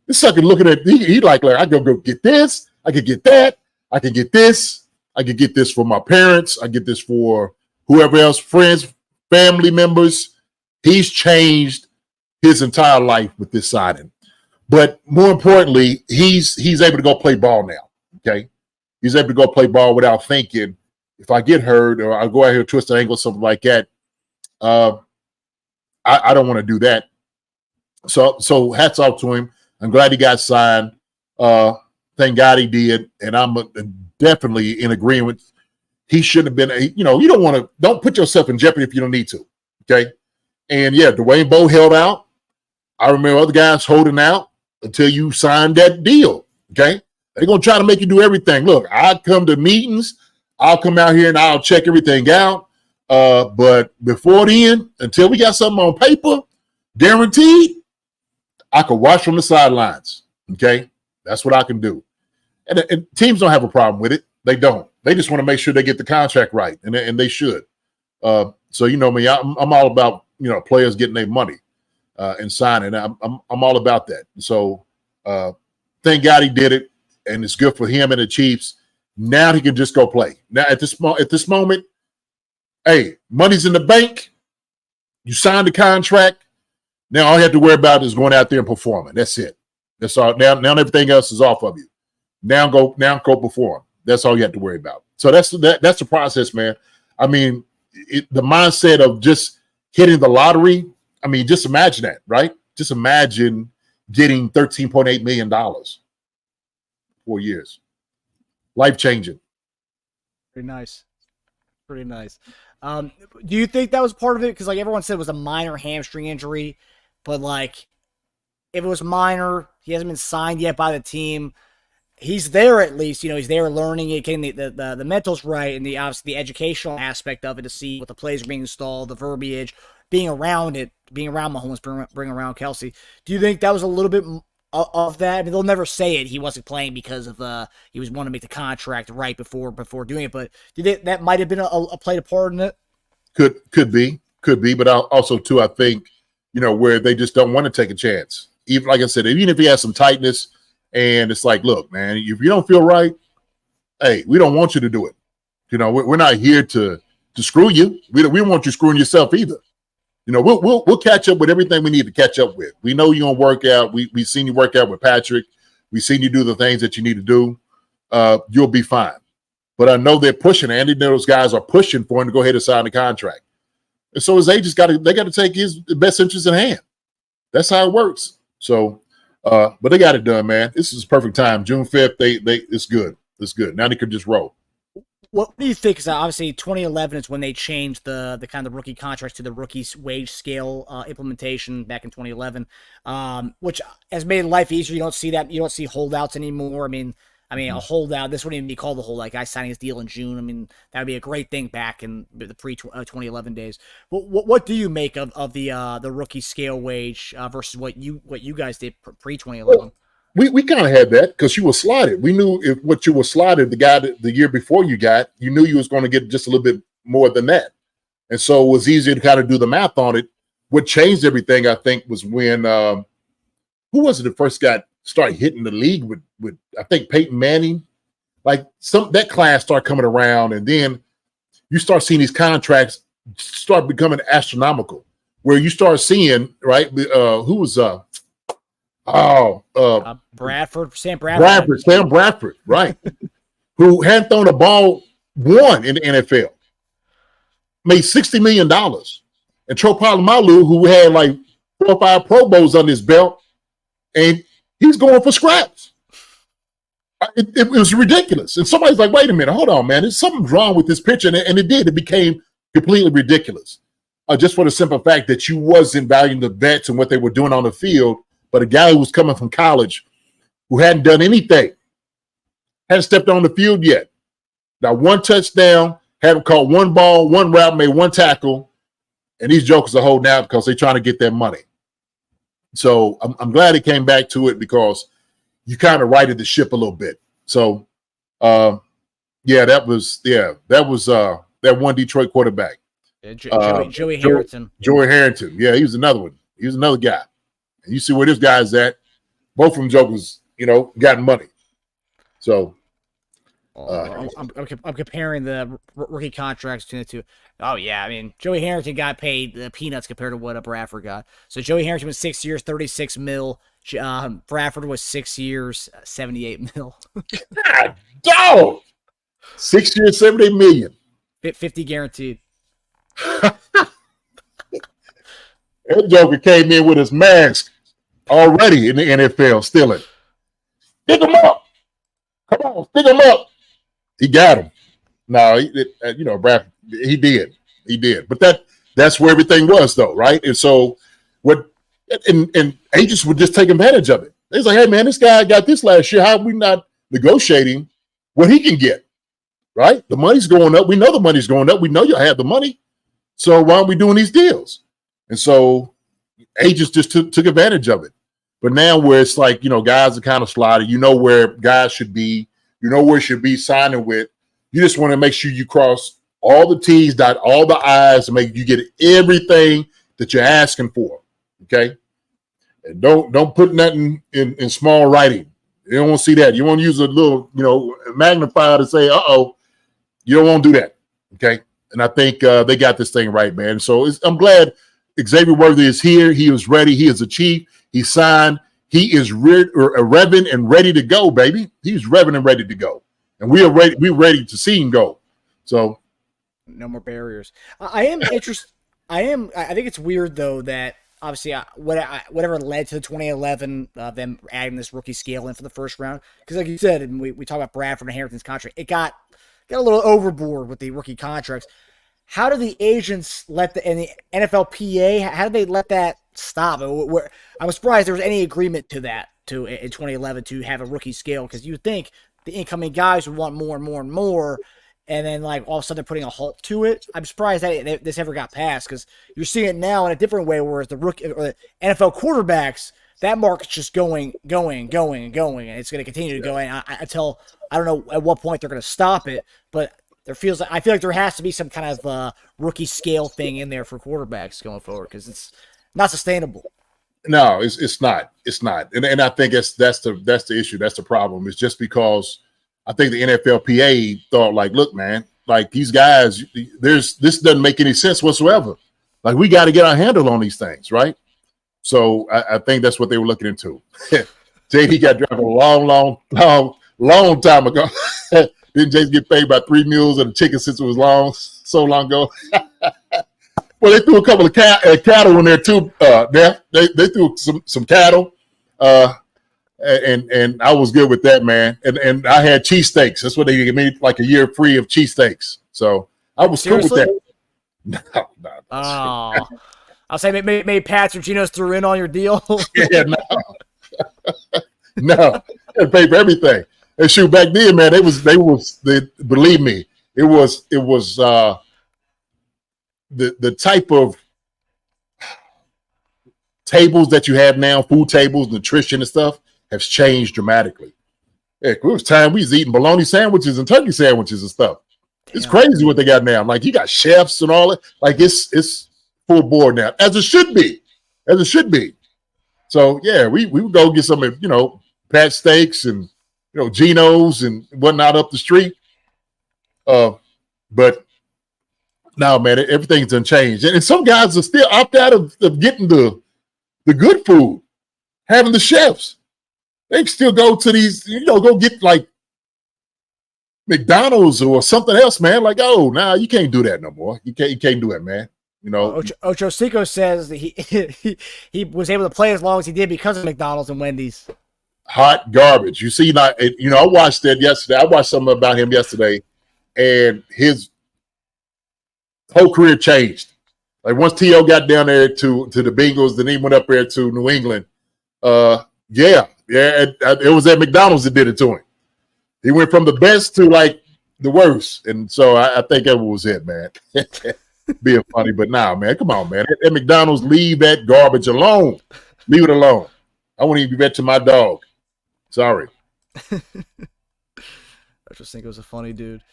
This sucker looking at he like I go get this. I could get that. I could get this. I could get this for my parents. I get this for whoever else, friends, family members. He's changed his entire life with this signing. But more importantly, he's able to go play ball now. Okay. He's able to go play ball without thinking, if I get hurt or I go out here, twist an ankle, something like that. I don't want to do that. So hats off to him. I'm glad he got signed. Thank God he did. And I'm definitely in agreement. He shouldn't have been, don't put yourself in jeopardy if you don't need to. Okay. And yeah, Dwayne Bowe held out. I remember other guys holding out until you signed that deal. Okay. They're going to try to make you do everything. Look, I come to meetings. I'll come out here and I'll check everything out. But before then, until we got something on paper, guaranteed, I could watch from the sidelines. Okay. That's what I can do. And teams don't have a problem with it. They don't. They just want to make sure they get the contract right. And they should. So, me, I'm all about, players getting their money and signing. I'm all about that. So thank God he did it. And it's good for him and the Chiefs. Now he can just go play. Now at this moment, hey, money's in the bank. You signed the contract. Now all you have to worry about is going out there and performing. That's it. That's all. Now everything else is off of you. Now go perform. That's all you have to worry about. So that's the process, man. I mean, the mindset of just hitting the lottery. I mean, just imagine that, right? Just imagine getting $13.8 million. 4 years. Life-changing. Pretty nice. Do you think that was part of it? Because everyone said it was a minor hamstring injury, but if it was minor, he hasn't been signed yet by the team. He's there at least. He's there learning it, getting the mentals right, and obviously the educational aspect of it to see what the plays are being installed, the verbiage, being around it, being around Mahomes, being around Kelsey. Do you think that was a little bit of that? I mean, they'll never say it. He wasn't playing because of he was wanting to make the contract right before doing it. But do you think that might have been a played a part in it? Could be. But also too, I think where they just don't want to take a chance. Even like I said, even if he has some tightness, and it's like, look, man, if you don't feel right, hey, we don't want you to do it. We're not here to screw you. We don't want you screwing yourself either. We'll catch up with everything we need to catch up with. We know you're gonna work out. We've seen you work out with Patrick. We've seen you do the things that you need to do. You'll be fine. But I know they're pushing. Andy, those guys are pushing for him to go ahead and sign the contract. And so his agents got to take his best interest in hand. That's how it works. So, but they got it done, man. This is perfect time. June 5th. It's good. It's good. Now they could just roll. What do you think? Because obviously 2011 is when they changed the kind of rookie contracts to the rookie wage scale implementation back in 2011, which has made life easier. You don't see that. You don't see holdouts anymore. I mean, a holdout. This wouldn't even be called a holdout. Guy signing his deal in June. I mean, that would be a great thing back in the pre-2011 days. But what do you make of the rookie scale wage versus what you guys did pre-2011? Well, we kind of had that because you were slotted. We knew if what you were slotted, the guy that the year before you knew you was going to get just a little bit more than that. And so it was easier to kind of do the math on it. What changed everything, I think, was when who was it that first started hitting the league with I think Peyton Manning. That class started coming around, and then you start seeing these contracts start becoming astronomical, where you start seeing, right? Who was Sam Bradford. Sam Bradford, right? Who hadn't thrown a ball one in the NFL. Made $60 million. And Tro Polamalu, who had like 4 or 5 Pro Bowls on his belt, and he's going for scraps. It was ridiculous. And somebody's like, wait a minute, hold on, man. There's something wrong with this pitch. And it did. It became completely ridiculous. Just for the simple fact that you wasn't valuing the vets and what they were doing on the field, but a guy who was coming from college who hadn't done anything, hadn't stepped on the field yet. Now, 1 touchdown, hadn't caught 1 ball, 1 route, made 1 tackle, and these jokers are holding out because they're trying to get their money. So I'm glad it came back to it because you kind of righted the ship a little bit. So, that was that one Detroit quarterback. Joey Harrington. Joey Harrington. Yeah, he was another one. He was another guy. And you see where this guy's at. Both of them jokers, got money. So I'm comparing the rookie contracts between the two. Oh yeah, I mean Joey Harrington got paid the peanuts compared to what Bradford got. So Joey Harrington was 6 years, $36 million. Bradford was 6 years, $78 million. God, dog. 6 years, $78 million. 50 guaranteed. That joker came in with his mask already in the NFL, stealing. Stick him up. Come on, stick him up. He got him. No, Bradford, he did. He did. But that's where everything was, though, right? And so and agents would just take advantage of it. They was like, hey, man, this guy got this last year. How are we not negotiating what he can get, right? The money's going up. We know the money's going up. We know you'll have the money. So why aren't we doing these deals? And so agents just took advantage of it. But now where it's like, guys are kind of slotted. You know where guys should be. You know where should be signing with. You just want to make sure you cross all the T's, dot all the I's, and make you get everything that you're asking for. Okay? And don't put nothing in small writing. You don't want to see that. You want to use a little, magnifier to say, uh-oh. You don't want to do that. Okay? And I think they got this thing right, man. So I'm glad Xavier Worthy is here. He is ready. He is a Chief. He signed. He is revving and ready to go, baby. He's revving and ready to go. And we are ready. We're ready to see him go. So no more barriers. I am interested. I think it's weird though that obviously whatever led to the 2011 them adding this rookie scale in for the first round, because like you said, and we talk about Bradford and Harrington's contract, it got a little overboard with the rookie contracts. How do the agents and the NFLPA, how did they let that stop? I was surprised there was any agreement to that in 2011 to have a rookie scale, because you would think the incoming guys would want more and more and more, and then like all of a sudden they're putting a halt to it. I'm surprised that this ever got passed, because you're seeing it now in a different way, whereas the rookie or the NFL quarterbacks, that market's just going, and it's going to continue to go until I don't know at what point they're going to stop it, but I feel like there has to be some kind of rookie scale thing in there for quarterbacks going forward, because it's not sustainable. No, it's not. It's not. And I think that's the issue. That's the problem. It's just because I think the NFLPA thought like, look, man, like these guys, this doesn't make any sense whatsoever. Like we got to get our handle on these things, right? So I think that's what they were looking into. JD got drafted a long time ago. Didn't Jason get paid by 3 mules and a chicken since it was so long ago? Well, they threw a couple of cattle in there too. They threw some cattle, and I was good with that, man. And I had cheesesteaks. That's what they gave me, like a year free of cheesesteaks. So I was cool with that. No. Oh, I'll say maybe Pats or Geno's threw in on your deal. Yeah, no, they paid for everything. And shoot, back then, man, they believe me, it was the type of tables that you have now, food tables, nutrition and stuff, has changed dramatically. Heck, it was time we was eating bologna sandwiches and turkey sandwiches and stuff. It's crazy what they got now. Like you got chefs and all that. Like it's full board now, as it should be. So yeah, we would go get some, Pat steaks and Geno's and whatnot up the street. But now, man, everything's unchanged. And some guys are still opt out of getting the good food. having the chefs. They can still go to these, go get like McDonald's or something else, man. Like, oh, nah, you can't do that no more. You can't do it, man. Ocho Cinco says that he was able to play as long as he did because of McDonald's and Wendy's. Hot garbage. You see, I watched that yesterday. I watched something about him yesterday, and his whole career changed. Like once T.O. got down there to the Bengals, then he went up there to New England. It was at McDonald's that did it to him. He went from the best to like the worst, and so I think that was it, man. Being funny, but nah, man, come on, man. At McDonald's, leave that garbage alone. Leave it alone. I won't even give that to my dog. Sorry. I just think it was a funny dude.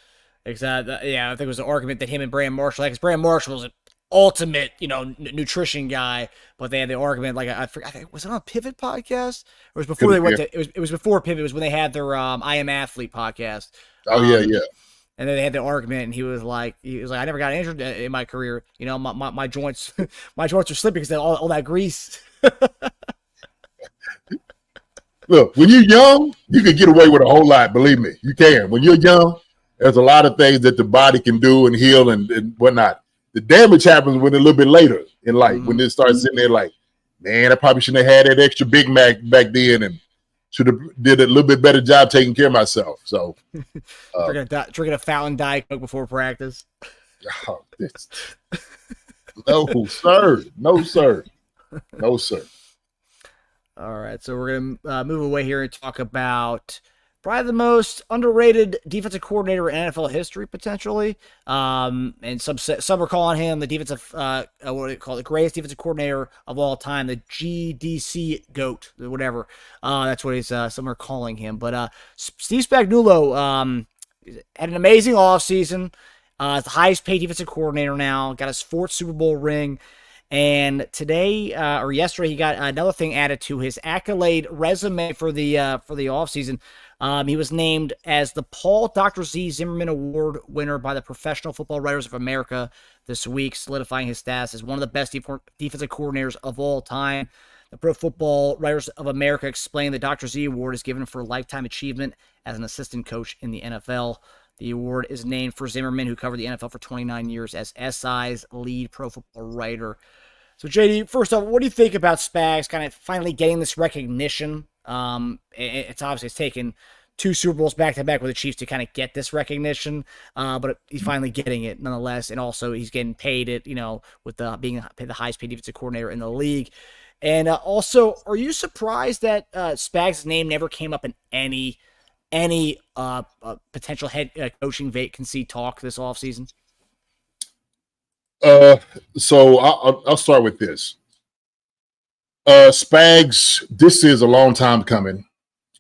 Exactly. Yeah, I think it was an argument that him and Brandon Marshall, because Brandon Marshall was an ultimate, nutrition guy, but they had the argument. Like I think was it on a Pivot podcast? Or it was before they went to? It was before Pivot. It was when they had their I Am Athlete podcast. Oh yeah. And then they had the argument, and he was like, I never got injured in my career. My joints, my joints are slipping because all that grease. Look, when you're young, you can get away with a whole lot. Believe me, you can. When you're young, there's a lot of things that the body can do and heal and whatnot. The damage happens when a little bit later in life, when it starts sitting there like, man, I probably shouldn't have had that extra Big Mac back then and should have did a little bit better job taking care of myself. So drinking a fountain Diet Coke before practice. Oh, no, sir. No, sir. No, sir. All right, so we're going to move away here and talk about probably the most underrated defensive coordinator in NFL history, potentially. And some are calling him the defensive, what do you call it, the greatest defensive coordinator of all time, the GDCOAT, whatever. That's what some are calling him. But Steve Spagnuolo had an amazing offseason. He's the highest paid defensive coordinator now, got his fourth Super Bowl ring. And today, or yesterday, he got another thing added to his accolade resume for the offseason. He was named as the Paul Dr. Z Zimmerman Award winner by the Professional Football Writers of America this week, solidifying his status as one of the best defensive coordinators of all time. The Pro Football Writers of America explained the Dr. Z Award is given for lifetime achievement as an assistant coach in the NFL. The award is named for Zimmerman, who covered the NFL for 29 years as SI's lead pro football writer. So, JD, first off, what do you think about Spags kind of finally getting this recognition? It's taken two Super Bowls back-to-back with the Chiefs to kind of get this recognition, but he's finally getting it nonetheless, and also he's getting paid it, with being the highest-paid defensive coordinator in the league. And also, are you surprised that Spags' name never came up in any potential head coaching vacancy talk this offseason? So I'll start with this. Spags, this is a long time coming.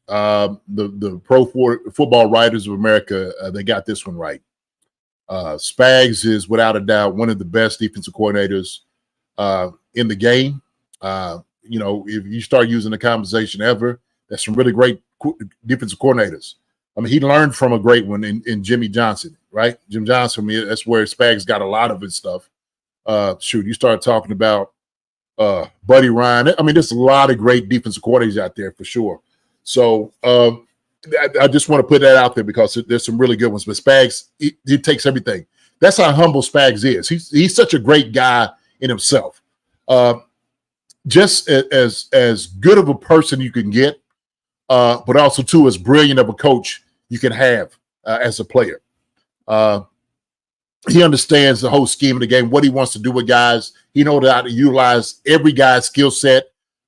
The Pro Football Writers of America, they got this one right. Spags is without a doubt one of the best defensive coordinators in the game. If you start using the conversation ever, that's some really great defensive coordinators. I mean, he learned from a great one in Jimmy Johnson, right? Jim Johnson, that's where Spags got a lot of his stuff. You start talking about Buddy Ryan. I mean, there's a lot of great defensive coordinators out there for sure. So I just want to put that out there because there's some really good ones. But Spags, he takes everything. That's how humble Spags is. He's such a great guy in himself. Just as good of a person you can get, but also too as brilliant of a coach you can have as a player. He understands the whole scheme of the game, what he wants to do with guys. He knows how to utilize every guy's skill set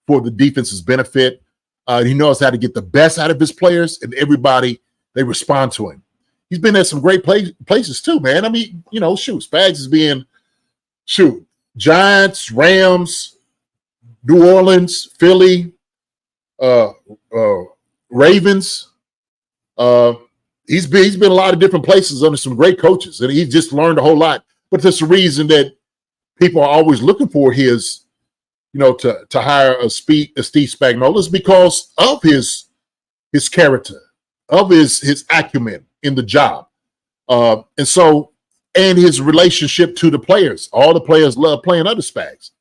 for the defense's benefit. He knows how to get the best out of his players, and everybody, they respond to him. He's been at some great places too, man. I mean, Spags is being, Giants, Rams, New Orleans, Philly, Ravens. He's been a lot of different places under some great coaches, and he's just learned a whole lot. But there's a reason that people are always looking for his, to hire a Steve Spagnuolo is because of his character, of his acumen in the job, and his relationship to the players. All the players love playing under Spags.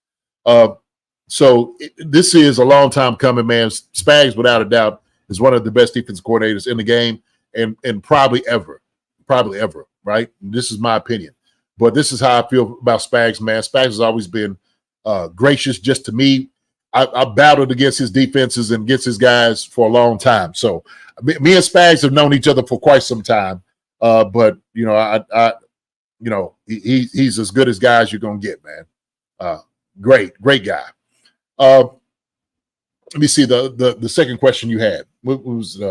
So this is a long time coming, man. Spags, without a doubt, is one of the best defense coordinators in the game, and probably ever, right? This is my opinion, but this is how I feel about Spags, man. Spags has always been gracious just to me. I battled against his defenses and against his guys for a long time. So me and Spags have known each other for quite some time. But he's as good as guys you're gonna get, man. Great guy. Let me see the second question you had. What was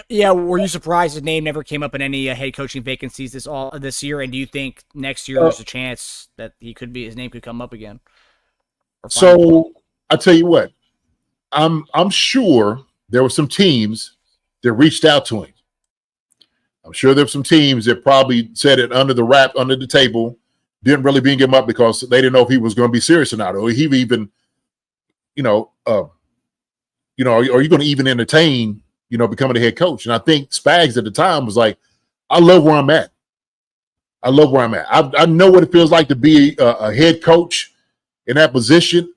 Yeah. Were you surprised his name never came up in any head coaching vacancies this year? And do you think next year there's a chance that his name could come up again? So I tell you what, I'm sure there were some teams that reached out to him. I'm sure there were some teams that probably said it under the table, didn't really bring him up because they didn't know if he was going to be serious or not, or he even, are you going to even entertain, becoming a head coach? And I think Spags at the time was like, I love where I'm at. I know what it feels like to be a head coach in that position.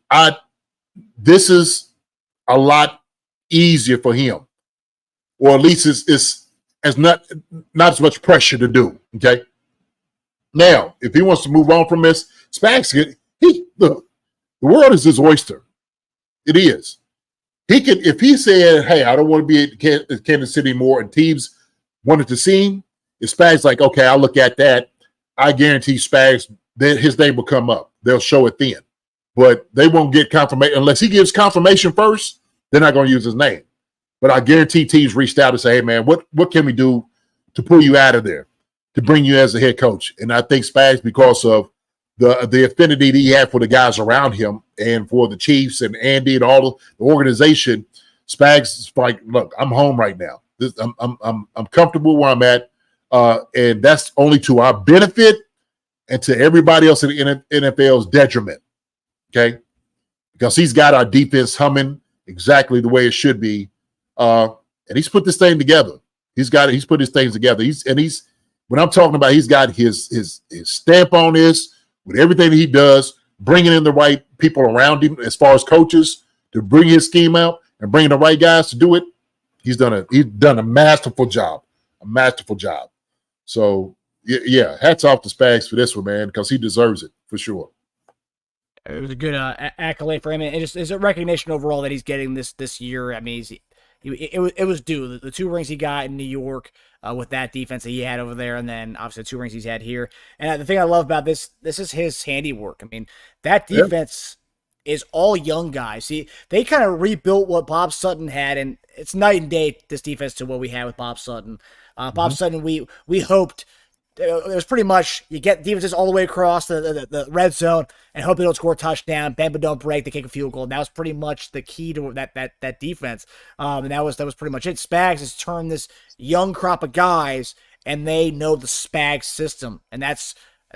This is a lot easier for him, or at least it's not as much pressure to do. Okay. Now, if he wants to move on from this, Spags, the world is his oyster. It is. He could, if he said, "Hey, I don't want to be at Kansas City anymore," and teams wanted to see him, if Spags like, "Okay, I'll look at that," I guarantee Spags that his name will come up. They'll show it then, but they won't get confirmation unless he gives confirmation first. They're not going to use his name. But I guarantee teams reached out and say, "Hey, man, what can we do to pull you out of there, to bring you as a head coach?" And I think Spags, because of the affinity that he had for the guys around him and for the Chiefs and Andy and all of the organization, Spags is like, "Look, I'm home right now. I'm comfortable where I'm at, and that's only to our benefit and to everybody else in the NFL's detriment." Okay, because he's got our defense humming exactly the way it should be. And he's put this thing together. He's put his things together. When I'm talking about, he's got his stamp on this with everything that he does, bringing in the right people around him as far as coaches to bring his scheme out and bringing the right guys to do it. He's done a masterful job, So yeah, hats off to Spags for this one, man, because he deserves it for sure. It was a good accolade for him, and it's a recognition overall that he's getting this year. I mean, it was due. The 2 rings he got in New York with that defense that he had over there, and then obviously the 2 rings he's had here. And the thing I love about this is his handiwork. I mean, that defense is all young guys. See, they kind of rebuilt what Bob Sutton had, and it's night and day, this defense, to what we had with Bob Sutton. Bob Sutton, we hoped it was pretty much you get defenses all the way across the red zone and hope they don't score a touchdown, bend but don't break, they kick a field goal. And that was pretty much the key to that defense. And that was pretty much it. Spags has turned this young crop of guys, and they know the Spags system. And that's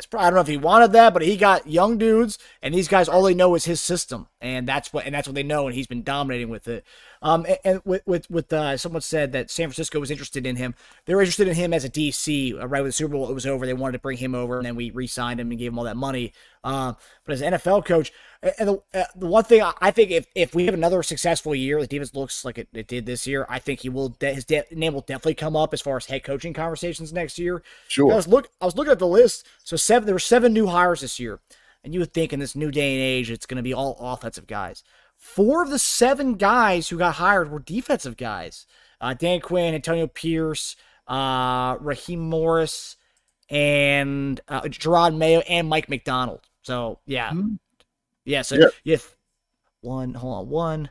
probably, I don't know if he wanted that, but he got young dudes, and these guys, all they know is his system, and that's what they know, and he's been dominating with it. And with someone said that San Francisco was interested in him. They were interested in him as a DC right when the Super Bowl was over. They wanted to bring him over, and then we re-signed him and gave him all that money. But as an NFL coach, and the one thing I think, if we have another successful year, the defense looks like it did this year, I think his name will definitely come up as far as head coaching conversations next year. Sure. I was looking at the list. So there were 7 new hires this year, and you would think in this new day and age it's going to be all offensive guys. 4 of the 7 guys who got hired were defensive guys. Dan Quinn, Antonio Pierce, Raheem Morris, and Gerard Mayo, and Mike McDonald. So, yeah. Mm-hmm. Yeah, so you have 1,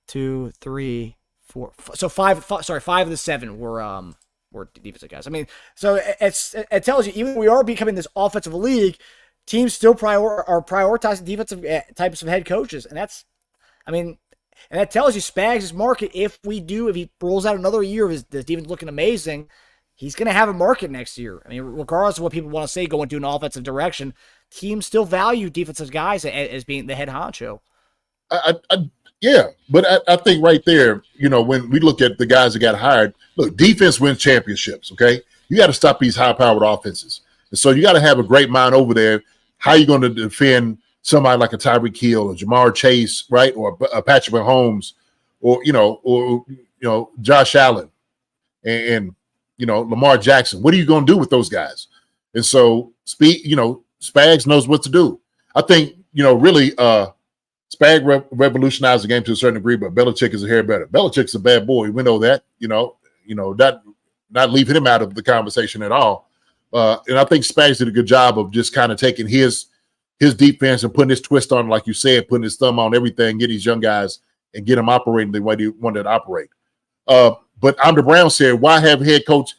2, 3, 4. So 5 of the 7 were defensive guys. I mean, so it tells you, even when we are becoming this offensive league, teams still are prioritizing defensive types of head coaches. And that tells you Spags' market, if he rolls out another year of his defense looking amazing, he's going to have a market next year. I mean, regardless of what people want to say going to an offensive direction, teams still value defensive guys as being the head honcho. Yeah, but I think right there, when we look at the guys that got hired, look, defense wins championships, okay? You got to stop these high-powered offenses. And so you got to have a great mind over there. How you going to defend somebody like a Tyreek Hill or Jamar Chase, right, or Patrick Mahomes, or Josh Allen, and Lamar Jackson. What are you going to do with those guys? And so, Spags knows what to do. I think really, Spag revolutionized the game to a certain degree, but Belichick is a hair better. Belichick's a bad boy. We know that. Not leaving him out of the conversation at all. And I think Spags did a good job of just kind of taking his defense and putting his twist on, like you said, putting his thumb on everything, get these young guys and get them operating the way they wanted to operate. But Andre Brown said, why have head coach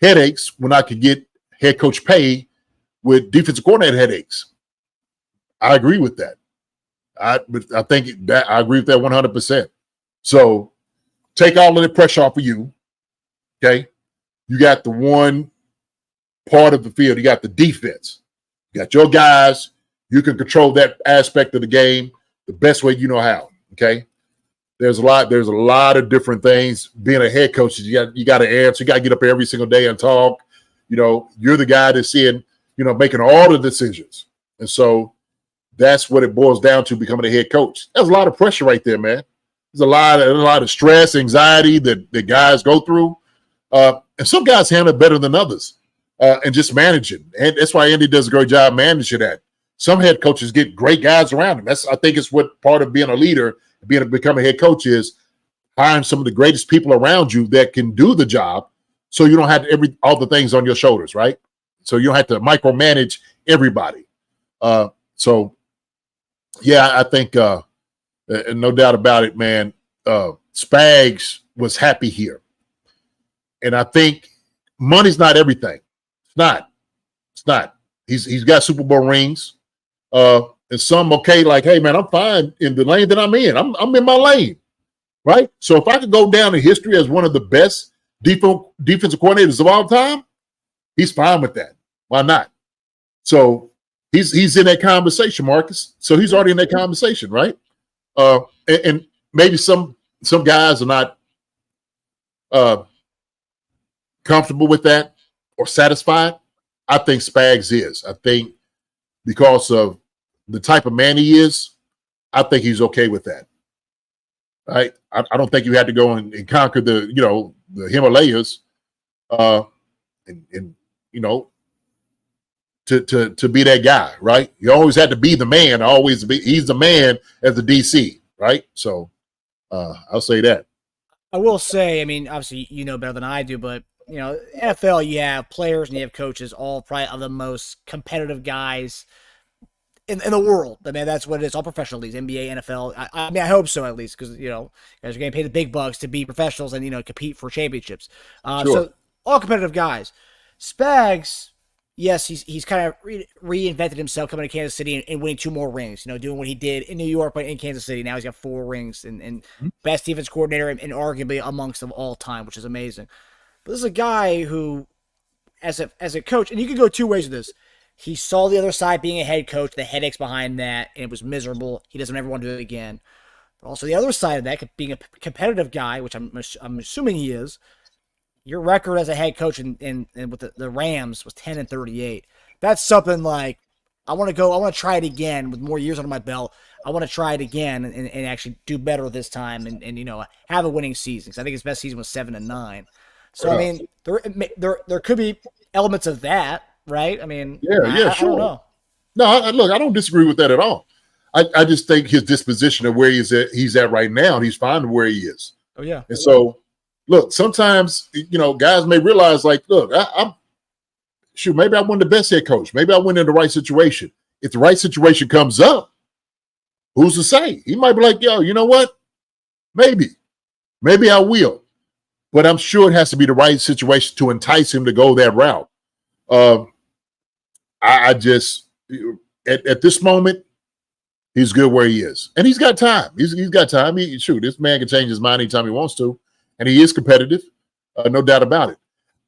headaches when I could get head coach pay with defensive coordinator headaches? I agree with that. I think that I agree with that 100%. So take all of the pressure off of you. Okay. You got the one part of the field. You got the defense. You got your guys. You can control that aspect of the game the best way you know how. Okay. There's a lot of different things. Being a head coach, you got to answer. You got to get up there every single day and talk. You're the guy that's making all the decisions. And so that's what it boils down to, becoming a head coach. There's a lot of pressure right there, man. There's a lot of stress, anxiety that the guys go through. And some guys handle it better than others, and just managing. And that's why Andy does a great job managing that. Some head coaches get great guys around him. I think it's what part of being a leader, becoming a head coach, is hiring some of the greatest people around you that can do the job, so you don't have all the things on your shoulders, right? So you don't have to micromanage everybody. I think no doubt about it, man. Spags was happy here. And I think money's not everything. It's not. He's got Super Bowl rings. And some like, hey man, I'm fine in the lane that I'm in. I'm in my lane. Right? So if I could go down in history as one of the best defensive coordinators of all time, he's fine with that. Why not? So he's in that conversation, Marcus. So he's already in that conversation, right? And maybe some guys are not comfortable with that or satisfied. I think Spags is. I think because of the type of man he is, I think he's okay with that. Right? I don't think you had to go and conquer the Himalayas, to be that guy, right? You always had to be the man. He's the man as the DC, right? So I'll say that. I will say, I mean, obviously you know better than I do, but NFL, you have players and you have coaches, all probably of the most competitive guys in the world. I mean, that's what it is. All professional leagues, NBA, NFL. I mean, I hope so at least, because guys are getting paid the big bucks to be professionals and compete for championships. Sure. So all competitive guys. Spags, yes, he's kind of reinvented himself coming to Kansas City and winning 2 more rings. Doing what he did in New York, but in Kansas City. Now he's got 4 rings and best defense coordinator and arguably amongst them all time, which is amazing. But this is a guy who, as a coach, and you can go 2 ways with this. He saw the other side being a head coach, the headaches behind that, and it was miserable. He doesn't ever want to do it again. But also the other side of that, being a competitive guy, which I'm assuming he is. Your record as a head coach in with the Rams was 10-38. That's something like, I want to try it again with more years under my belt. I want to try it again and actually do better this time and have a winning season. Because I think his best season was 7-9. So I mean, there could be elements of that, right? I mean, sure. I don't know. No, look, I don't disagree with that at all. I just think his disposition of where he's at right now, and he's fine where he is. Oh yeah. And so, look, sometimes guys may realize, like, look, maybe I wasn't the best head coach. Maybe I went in the right situation. If the right situation comes up, who's to say? He might be like, yo, you know what? Maybe I will. But I'm sure it has to be the right situation to entice him to go that route. I just, at this moment, he's good where he is. And he's got time. He's got time. This man can change his mind anytime he wants to. And he is competitive, no doubt about it.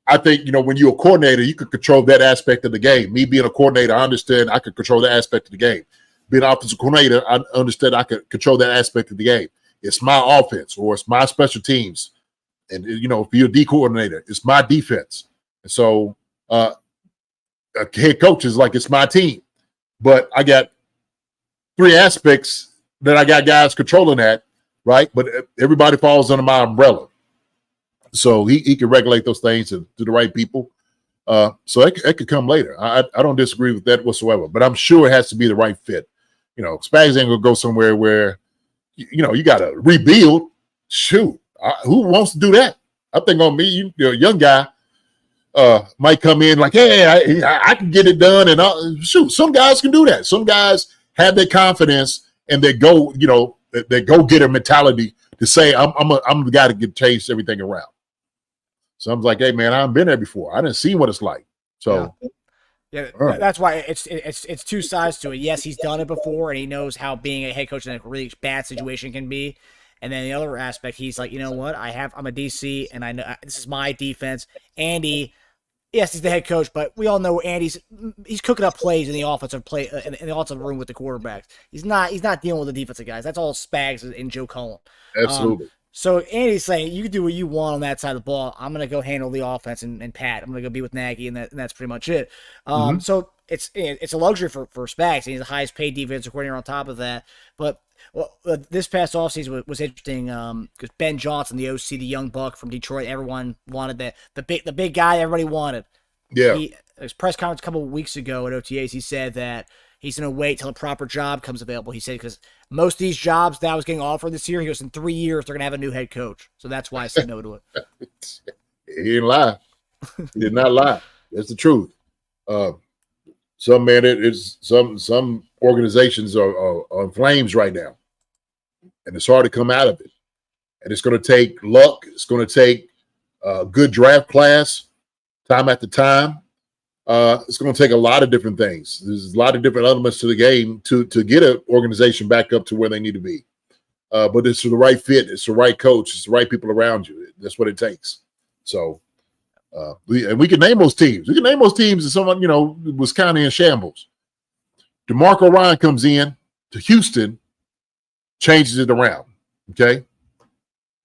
I think, when you're a coordinator, you can control that aspect of the game. Me being a coordinator, I understand I could control that aspect of the game. Being an offensive coordinator, I understand I could control that aspect of the game. It's my offense or it's my special teams. And, if you're a D coordinator, it's my defense. And so a head coach is like, it's my team. But I got three aspects that I got guys controlling that, right? But everybody falls under my umbrella. So he can regulate those things to the right people. So it could come later. I don't disagree with that whatsoever, but I'm sure it has to be the right fit. Spags ain't gonna go somewhere where, you got to rebuild. Shoot, who wants to do that? I think on me, a young guy might come in like, hey, I can get it done. And shoot, some guys can do that. Some guys have that confidence and they go, that go-getter mentality to say, I'm the guy to get chase everything around. So I'm like, hey, man, I haven't been there before. I didn't see what it's like. So, yeah, that's why it's two sides to it. Yes, he's done it before, and he knows how being a head coach in a really bad situation can be. And then the other aspect, he's like, you know what? I'm a DC, and I know this is my defense. Andy, yes, he's the head coach, but we all know he's cooking up plays in the offensive in the offensive room with the quarterbacks. He's not dealing with the defensive guys. That's all Spags and Joe Cullen. Absolutely. So Andy's saying, you can do what you want on that side of the ball. I'm going to go handle the offense and Pat. I'm going to go be with Nagy, and that's pretty much it. So it's a luxury for Spags. He's the highest paid defensive coordinator on top of that. But this past offseason was interesting because Ben Johnson, the OC, the young buck from Detroit, everyone wanted that. The big guy everybody wanted. Yeah. His press conference a couple of weeks ago at OTAs, he said that he's going to wait till a proper job comes available. He said because most of these jobs that I was getting offered this year, he goes, in 3 years, they're going to have a new head coach. So that's why I said no to it. He didn't lie. He did not lie. That's the truth. Some organizations are on flames right now, and it's hard to come out of it. And it's going to take luck. It's going to take a good draft class, time after time. It's going to take a lot of different things. There's a lot of different elements to the game to get an organization back up to where they need to be. But it's the right fit. It's the right coach. It's the right people around you. That's what it takes. So, we can name those teams. We can name those teams and someone, was kind of in shambles. DeMarco Ryan comes in to Houston, changes it around. Okay.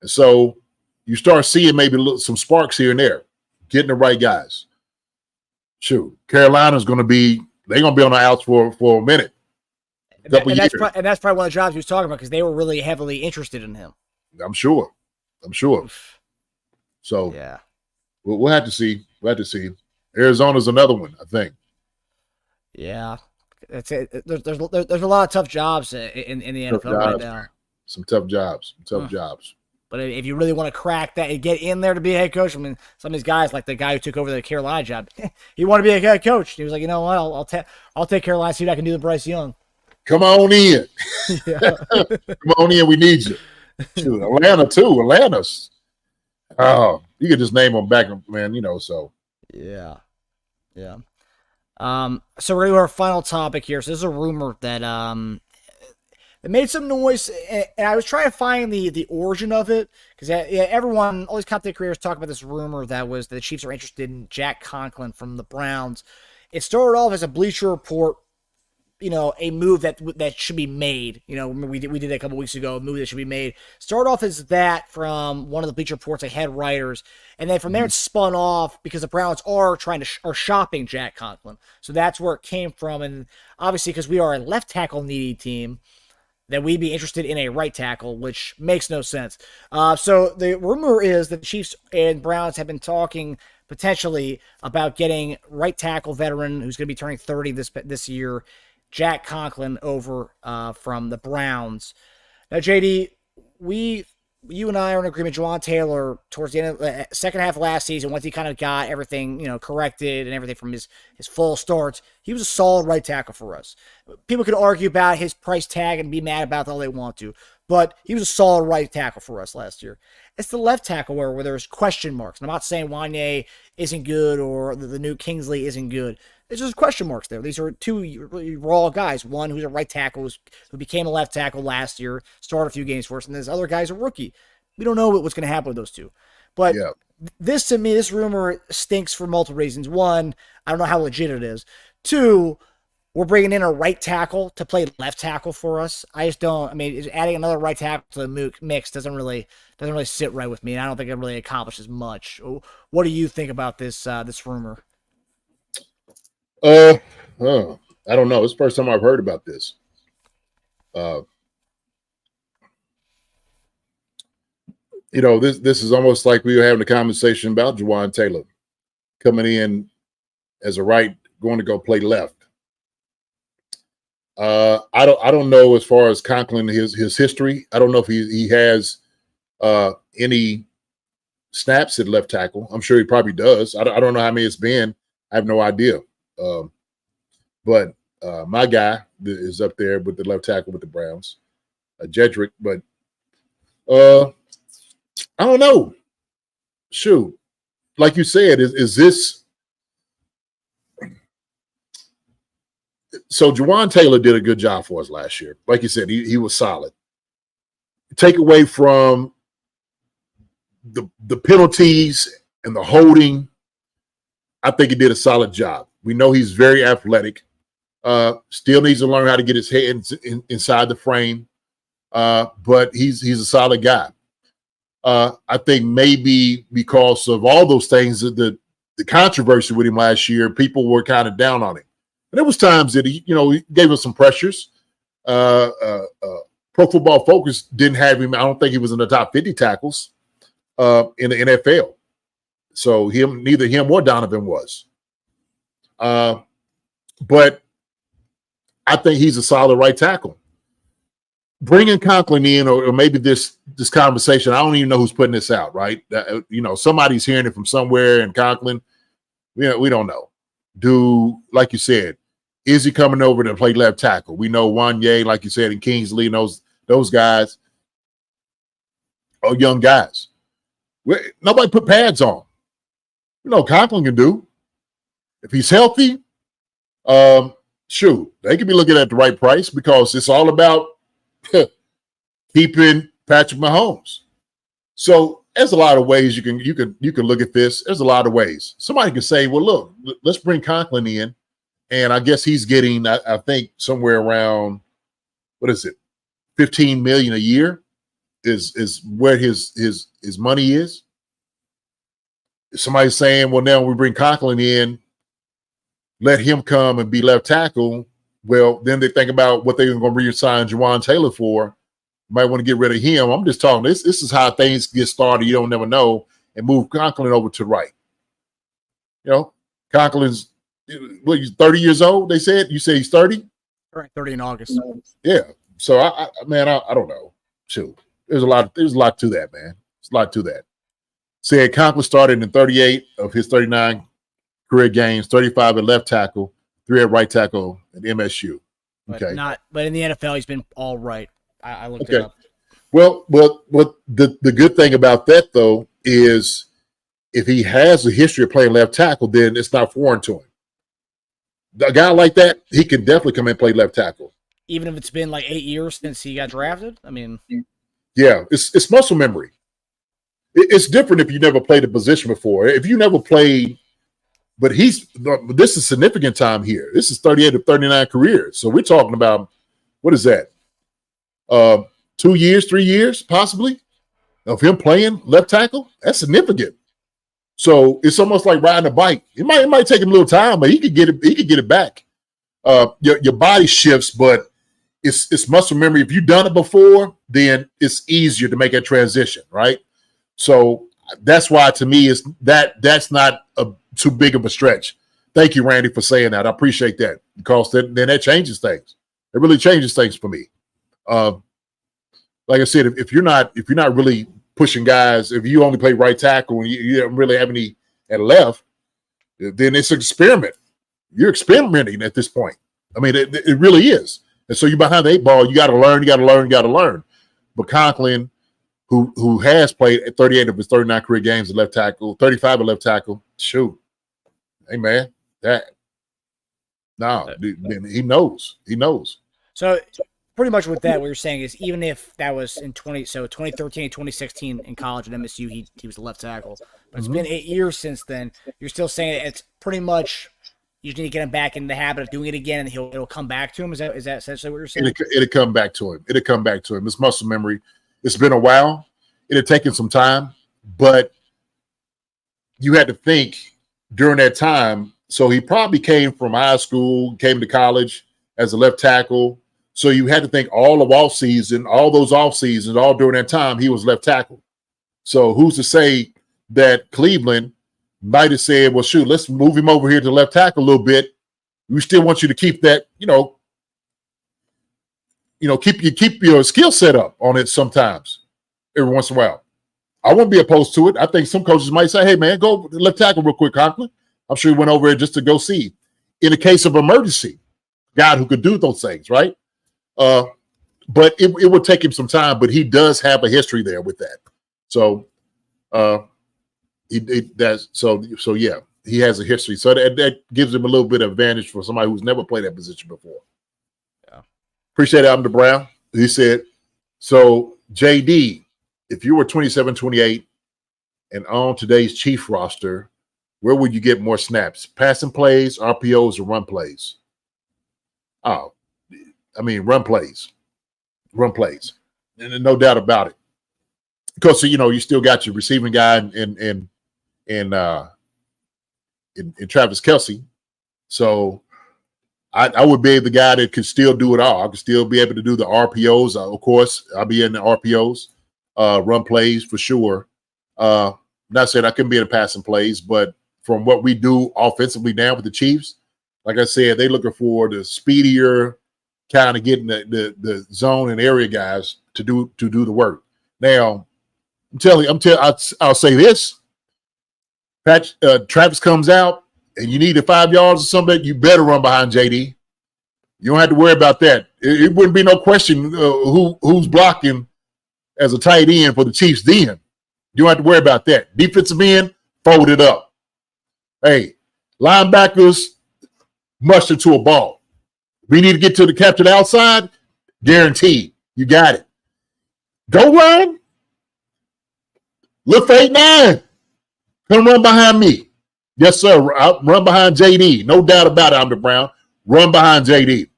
And so you start seeing maybe some sparks here and there, getting the right guys. Shoot, Carolina's they're going to be on the outs for a minute. And that's probably one of the jobs he was talking about because they were really heavily interested in him. I'm sure. So yeah, we'll have to see. Arizona's another one, I think. Yeah, that's it. There's a lot of tough jobs in the NFL right now. Some tough jobs. But if you really want to crack that and get in there to be a head coach, I mean, some of these guys, like the guy who took over the Carolina job, he wanted to be a head coach. He was like, you know what, I'll take Carolina, see what I can do with Bryce Young. Come on in. Come on in. We need you. Shoot, Atlanta too. Atlanta's. Oh, you could just name them back, man. So. Yeah. So we're going to our final topic here. So this is a rumor that it made some noise, and I was trying to find the origin of it because everyone, all these content creators, talk about this rumor that the Chiefs are interested in Jack Conklin from the Browns. It started off as a Bleacher Report, a move that should be made. We did that a couple weeks ago, a move that should be made. Started off as that from one of the Bleacher Report's head writers, and then from there it spun off because the Browns are shopping Jack Conklin. So that's where it came from, and obviously because we are a left tackle needy team, that we'd be interested in a right tackle, which makes no sense. So the rumor is that the Chiefs and Browns have been talking potentially about getting right tackle veteran who's going to be turning 30 this year, Jack Conklin, over from the Browns. Now, JD, you and I are in agreement. Juwan Taylor, towards the end of the second half of last season, once he kind of got everything, corrected and everything from his full starts, he was a solid right tackle for us. People could argue about his price tag and be mad about it all they want to, but he was a solid right tackle for us last year. It's the left tackle where there's question marks. And I'm not saying Wanye isn't good or the new Kingsley isn't good. There's just question marks there. These are two really raw guys. One who's a right tackle who became a left tackle last year, started a few games for us, and this other guy's a rookie. We don't know what's going to happen with those two. But this, to me, this rumor stinks for multiple reasons. One, I don't know how legit it is. Two, we're bringing in a right tackle to play left tackle for us. I just don't. I mean, adding another right tackle to the mix doesn't really sit right with me, and I don't think it really accomplishes much. What do you think about this rumor? I don't know. It's the first time I've heard about this. Uh, this is almost like we were having a conversation about Juwan Taylor coming in as a right, going to go play left. I don't know as far as Conklin, his history. I don't know if he has any snaps at left tackle. I'm sure he probably does. I don't know how many it's been. I have no idea. But my guy is up there with the left tackle with the Browns, Jedrick. But I don't know. Shoot, like you said, is this? So Juwan Taylor did a good job for us last year. Like you said, he was solid. Take away from the penalties and the holding, I think he did a solid job. We know he's very athletic. Still needs to learn how to get his head inside the frame. But he's a solid guy. I think maybe because of all those things, the controversy with him last year, people were kind of down on him. And there was times that he gave us some pressures. Pro Football Focus didn't have him. I don't think he was in the top 50 tackles in the NFL. So neither him or Donovan was. But I think he's a solid right tackle. Bringing Conklin in, or maybe this conversation, I don't even know who's putting this out, right? Somebody's hearing it from somewhere in Conklin. We don't know. Like you said, is he coming over to play left tackle? We know Wanye, like you said, and Kingsley, and those guys are young guys. Nobody put pads on. Conklin can do. If he's healthy, shoot, they could be looking at the right price because it's all about keeping Patrick Mahomes. So there's a lot of ways you can look at this. There's a lot of ways. Somebody can say, well, look, let's bring Conklin in. And I guess he's getting, I think, somewhere around, what is it, $15 million a year is where his money is. If somebody's saying, well, now we bring Conklin in, let him come and be left tackle. Well, then they think about what they're going to reassign Juwan Taylor for. Might want to get rid of him. I'm just talking. This is how things get started. You don't never know, and move Conklin over to the right. Conklin's he's 30 years old. They said. You say he's 30. Right, 30 in August. Yeah. So I don't know. Shoot, there's a lot to that, man. There's a lot to that. Said Conklin started in 38 of his 39 career games, 35 at left tackle, 3 at right tackle at MSU. Okay. But in the NFL, he's been all right. I looked it up. Well, the good thing about that, though, is if he has a history of playing left tackle, then it's not foreign to him. A guy like that, he can definitely come in and play left tackle. Even if it's been like 8 years since he got drafted? I mean. Yeah, it's muscle memory. It's different if you never played a position before. If you never played, but this is significant time here. This is 38 to 39 careers. So we're talking about, what is that? 2 years, 3 years, possibly, of him playing left tackle. That's significant. So it's almost like riding a bike. It might take him a little time, but he could get it. He could get it back. Your body shifts, but it's muscle memory. If you've done it before, then it's easier to make that transition, right? So that's why, to me, that's not too big of a stretch. Thank you, Randy, for saying that. I appreciate that, because then that changes things. It really changes things for me. Like I said, if you're not really pushing guys, if you only play right tackle and you don't really have any at left, then it's an experiment. You're experimenting at this point. I mean, it really is. And so you're behind the 8 ball. You got to learn. But Conklin, who has played 38 of his 39 career games at left tackle, 35 at left tackle, shoot, hey man, he knows. So pretty much with that, what you're saying is, even if that was in 2013 and 2016 in college at MSU, he was a left tackle. But it's been 8 years since then. You're still saying it's pretty much, you just need to get him back in the habit of doing it again, and it'll come back to him. Is that essentially what you're saying? It'll come back to him. It's muscle memory. It's been a while. It had taken some time, but you had to think during that time. So he probably came from high school, came to college as a left tackle, So you had to think all of offseason, all those off seasons, all during that time, he was left tackle. So who's to say that Cleveland might have said, well, shoot, let's move him over here to left tackle a little bit. We still want you to keep that, keep your skill set up on it sometimes, every once in a while. I wouldn't be opposed to it. I think some coaches might say, hey, man, go left tackle real quick, Conklin. I'm sure he went over there just to go see. In the case of emergency, God who could do those things, right? But it would take him some time, but he does have a history there with that. So yeah, he has a history. So that gives him a little bit of advantage for somebody who's never played that position before. Yeah. Appreciate it, Adam Brown. He said, so JD, if you were 27-28 and on today's Chief roster, where would you get more snaps? Passing plays, RPOs, or run plays? Oh, I mean, run plays. Run plays. And no doubt about it. Because, you still got your receiving guy in Travis Kelce. So I would be the guy that could still do it all. I could still be able to do the RPOs. Of course, I'll be in the RPOs, run plays for sure. Not saying I couldn't be in the passing plays, but from what we do offensively now with the Chiefs, like I said, they're looking for the speedier kind of getting the zone and area guys to do the work. Now, I'll say this. Travis comes out and you need 5 yards or something, you better run behind JD. You don't have to worry about that. It wouldn't be no question who's blocking as a tight end for the Chiefs then. You don't have to worry about that. Defensive end, fold it up. Hey, linebackers, muster to a ball. We need to get to the capture the outside, guaranteed. You got it. Goal line, look for 8-9. Come run behind me. Yes, sir. I'll run behind JD. No doubt about it, I'm the Brown. Run behind JD.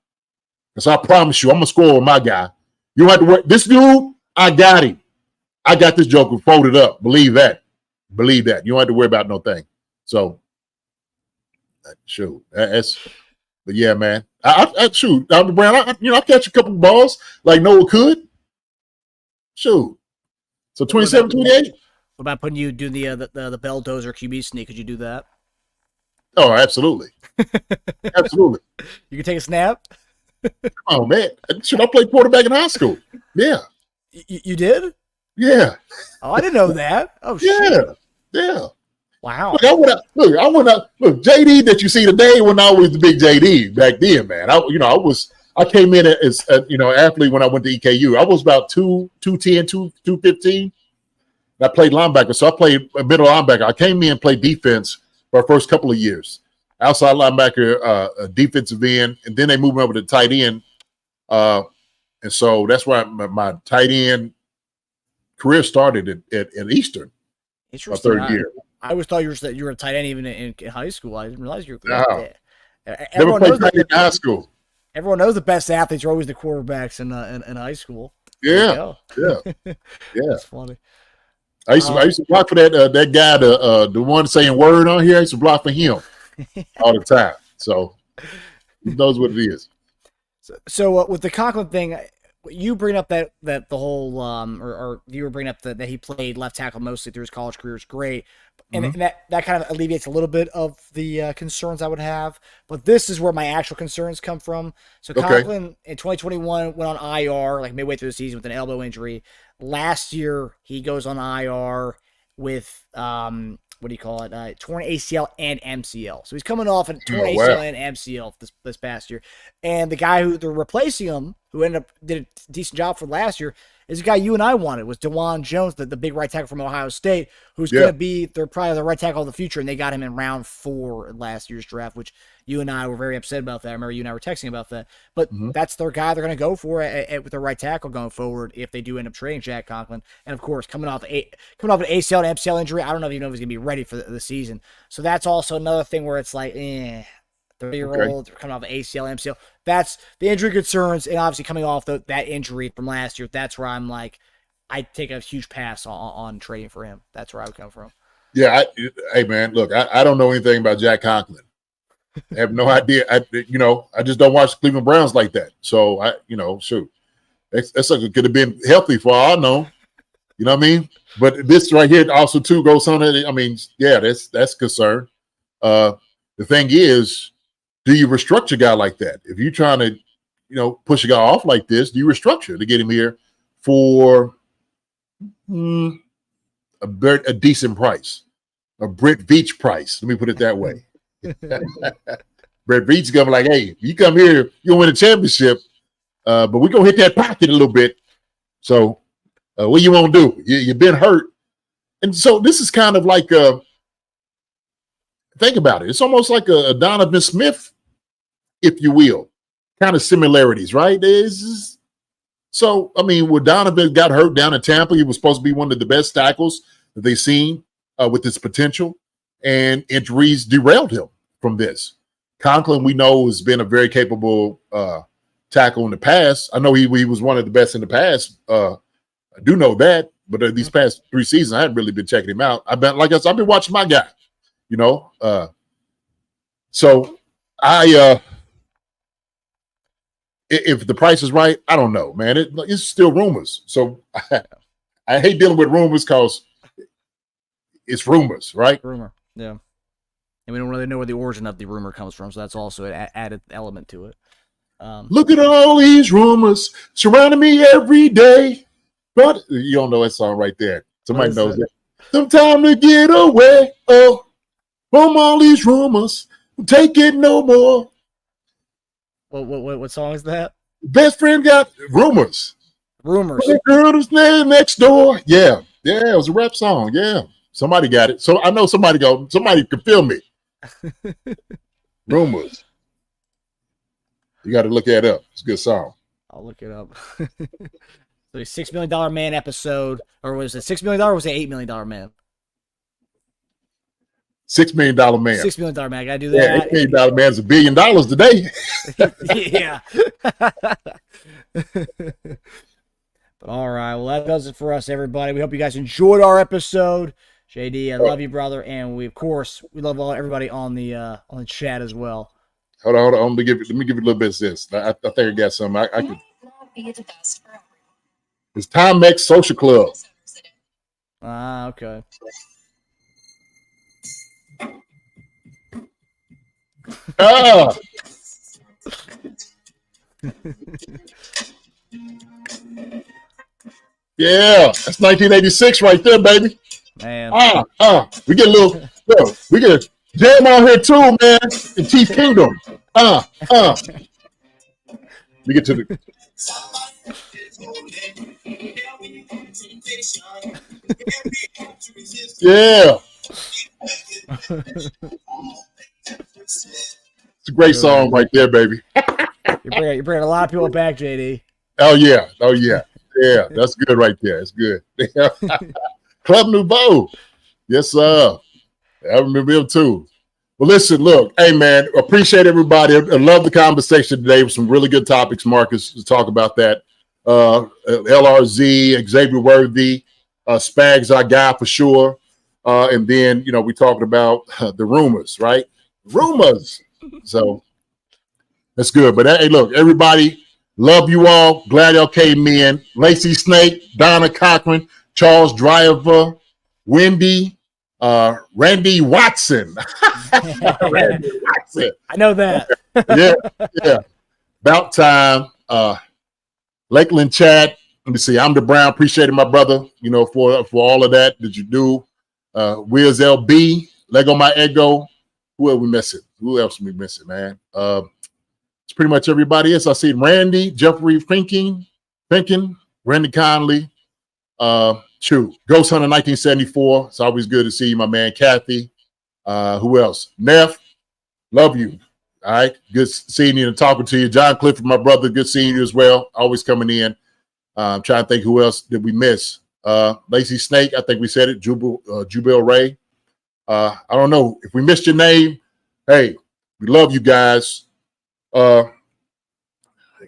Because I promise you, I'm going to score with my guy. You don't have to worry. This dude, I got him. I got this joker folded up. Believe that. Believe that. You don't have to worry about no thing. So, shoot. But yeah, man. I shoot. I'm the Brown. I catch a couple balls like Noah could. Shoot. So 27, 28. What about putting you doing the Belldozer QB sneak? Could you do that? Oh, absolutely. Absolutely. You could take a snap? Oh, man. Should I play quarterback in high school? Yeah. You did? Yeah. Oh, I didn't know that. Oh, shit. Yeah. Wow. Look, JD that you see today wasn't always the big JD back then, man. I came in as athlete when I went to EKU. I was about 210, 215. I played linebacker, so I played a middle linebacker. I came in and played defense for our first couple of years. Outside linebacker, defensive end, and then they moved me over to tight end. And so that's why my tight end career started at Eastern. My third year. I always thought you were a tight end even in high school. I didn't realize you were. Never played tight end in high school. Everyone knows the best athletes are always the quarterbacks in high school. Yeah. That's funny. I used to block for that guy, the one saying word on here. I used to block for him all the time. So he knows what it is. So with the Conklin thing, you bring up that the whole or you were bringing up that he played left tackle mostly through his college career is great, and that kind of alleviates a little bit of the concerns I would have. But this is where my actual concerns come from. So Conklin in 2021 went on IR like midway through the season with an elbow injury. Last year he goes on IR with torn ACL and MCL. So he's coming off a torn ACL and MCL this past year. And the guy who they're replacing him, who did a decent job for last year, is a guy you and I wanted, was DeJuan Jones, the big right tackle from Ohio State, who's going to be probably the right tackle of the future, and they got him in round 4 in last year's draft, which you and I were very upset about that. I remember you and I were texting about that. But that's their guy they're going to go for with their right tackle going forward if they do end up trading Jack Conklin. And, of course, coming off an ACL and MCL injury, I don't know if he's going to be ready for the season. So that's also another thing where it's like, 30-year-old coming off an ACL, MCL. That's the injury concerns, and obviously coming off that injury from last year, that's where I'm like, I take a huge pass on trading for him. That's where I would come from. Yeah, hey, man, look, I don't know anything about Jack Conklin. I have no idea. I just don't watch Cleveland Browns like that. So shoot, that's like it could have been healthy for all I know. You know what I mean? But this right here also too goes on it. I mean, yeah, that's concern. The thing is, do you restructure a guy like that? If you're trying to, push a guy off like this, do you restructure to get him here for a decent price, a Brett Veach price? Let me put it that way. Brett Veach gonna be like, hey, you come here, you'll win a championship, but we're gonna hit that pocket a little bit. So what you won't do? You've been hurt. And so this is kind of like think about it. It's almost like a Donovan Smith, if you will, kind of similarities, right? So, I mean, when Donovan got hurt down in Tampa, he was supposed to be one of the best tackles that they've seen with his potential, and injuries derailed him from this. Conklin, we know, has been a very capable tackle in the past. I know he was one of the best in the past. I do know that, but these past 3 seasons, I hadn't really been checking him out. I've been watching my guy, So if the price is right, I don't know, man. It's still rumors. So I hate dealing with rumors because it's rumors, right? Rumor, yeah. And we don't really know where the origin of the rumor comes from, so that's also an added element to it. Look at all these rumors surrounding me every day. But you don't know that song right there. Somebody knows that. Some time to get away, from all these rumors. Take it no more. What song is that? Best friend got rumors. Rumors. The girl is next door. Yeah, it was a rap song. Yeah, somebody got it. So I know somebody can feel me. Rumors. You got to look that up. It's a good song. I'll look it up. So a $6 Million Man episode, or was it $6 million or was it $8 million man? $6 million man. $6 million man. I gotta do that. $8 million man's $1 billion today. Yeah. But all right, well, that does it for us, everybody. We hope you guys enjoyed our episode. JD, I love you, brother, and we love everybody on the chat as well. Hold on. Let me give you a little bit of this. I think I got some. I can. It's Time X Social Club. Ah, okay. Yeah, that's 1986 right there, baby. Man. We get a little, we get a jam on here too, man. In Chiefs Kingdom. We get to the. Yeah. It's a great song right there, baby. You're bringing a lot of people back, JD. Oh yeah. Yeah, that's good right there. It's good. Club Nouveau. Yes, sir. I remember him too. Well, listen, look, hey man, appreciate everybody. I love the conversation today with some really good topics, Marcus, to talk about that. LRZ, Xavier Worthy, Spags, our guy for sure. And then, we talking about the rumors, right? Rumors. So that's good. But hey, look, everybody, love you all. Glad y'all came in. Lacey Snake, Donna Cochran, Charles Driver, Wendy, Randy Watson. Randy Watson. I know that. Yeah. About time. Lakeland Chat. Let me see. I'm the Brown. Appreciate it, my brother, for all of that you do. Wiz LB, Lego My Ego. Who else we missing? Who else we missing, man? It's pretty much everybody else. I see Randy, Jeffrey Finking, Randy Conley, Ghost Hunter 1974. It's always good to see you, my man. Kathy. Who else? Neff, love you. All right. Good seeing you and talking to you. John Clifford, my brother, good seeing you as well. Always coming in. I'm trying to think who else did we miss. Lacey Snake, I think we said it. Jubel Ray. I don't know. If we missed your name, hey, we love you guys.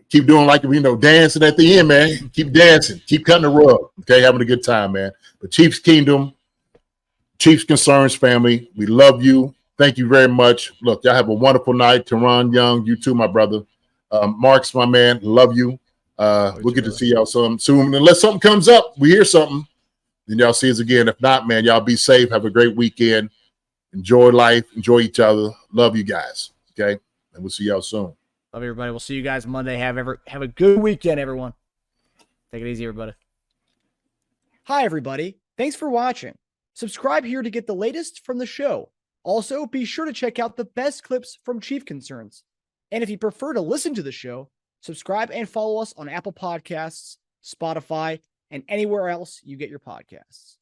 Keep doing like dancing at the end, man. Keep dancing. Keep cutting the rug. Okay, having a good time, man. But Chiefs Kingdom, Chiefs Concerns family, we love you. Thank you very much. Look, y'all have a wonderful night. Teron Young, you too, my brother. Marks, my man, love you. We'll get to see y'all soon. Unless something comes up, we hear something, then y'all see us again. If not, man, y'all be safe. Have a great weekend. Enjoy life. Enjoy each other. Love you guys. Okay? And we'll see y'all soon. Love everybody. We'll see you guys Monday. Have a good weekend, everyone. Take it easy, everybody. Hi, everybody. Thanks for watching. Subscribe here to get the latest from the show. Also, be sure to check out the best clips from Chief Concerns. And if you prefer to listen to the show, subscribe and follow us on Apple Podcasts, Spotify, and anywhere else you get your podcasts.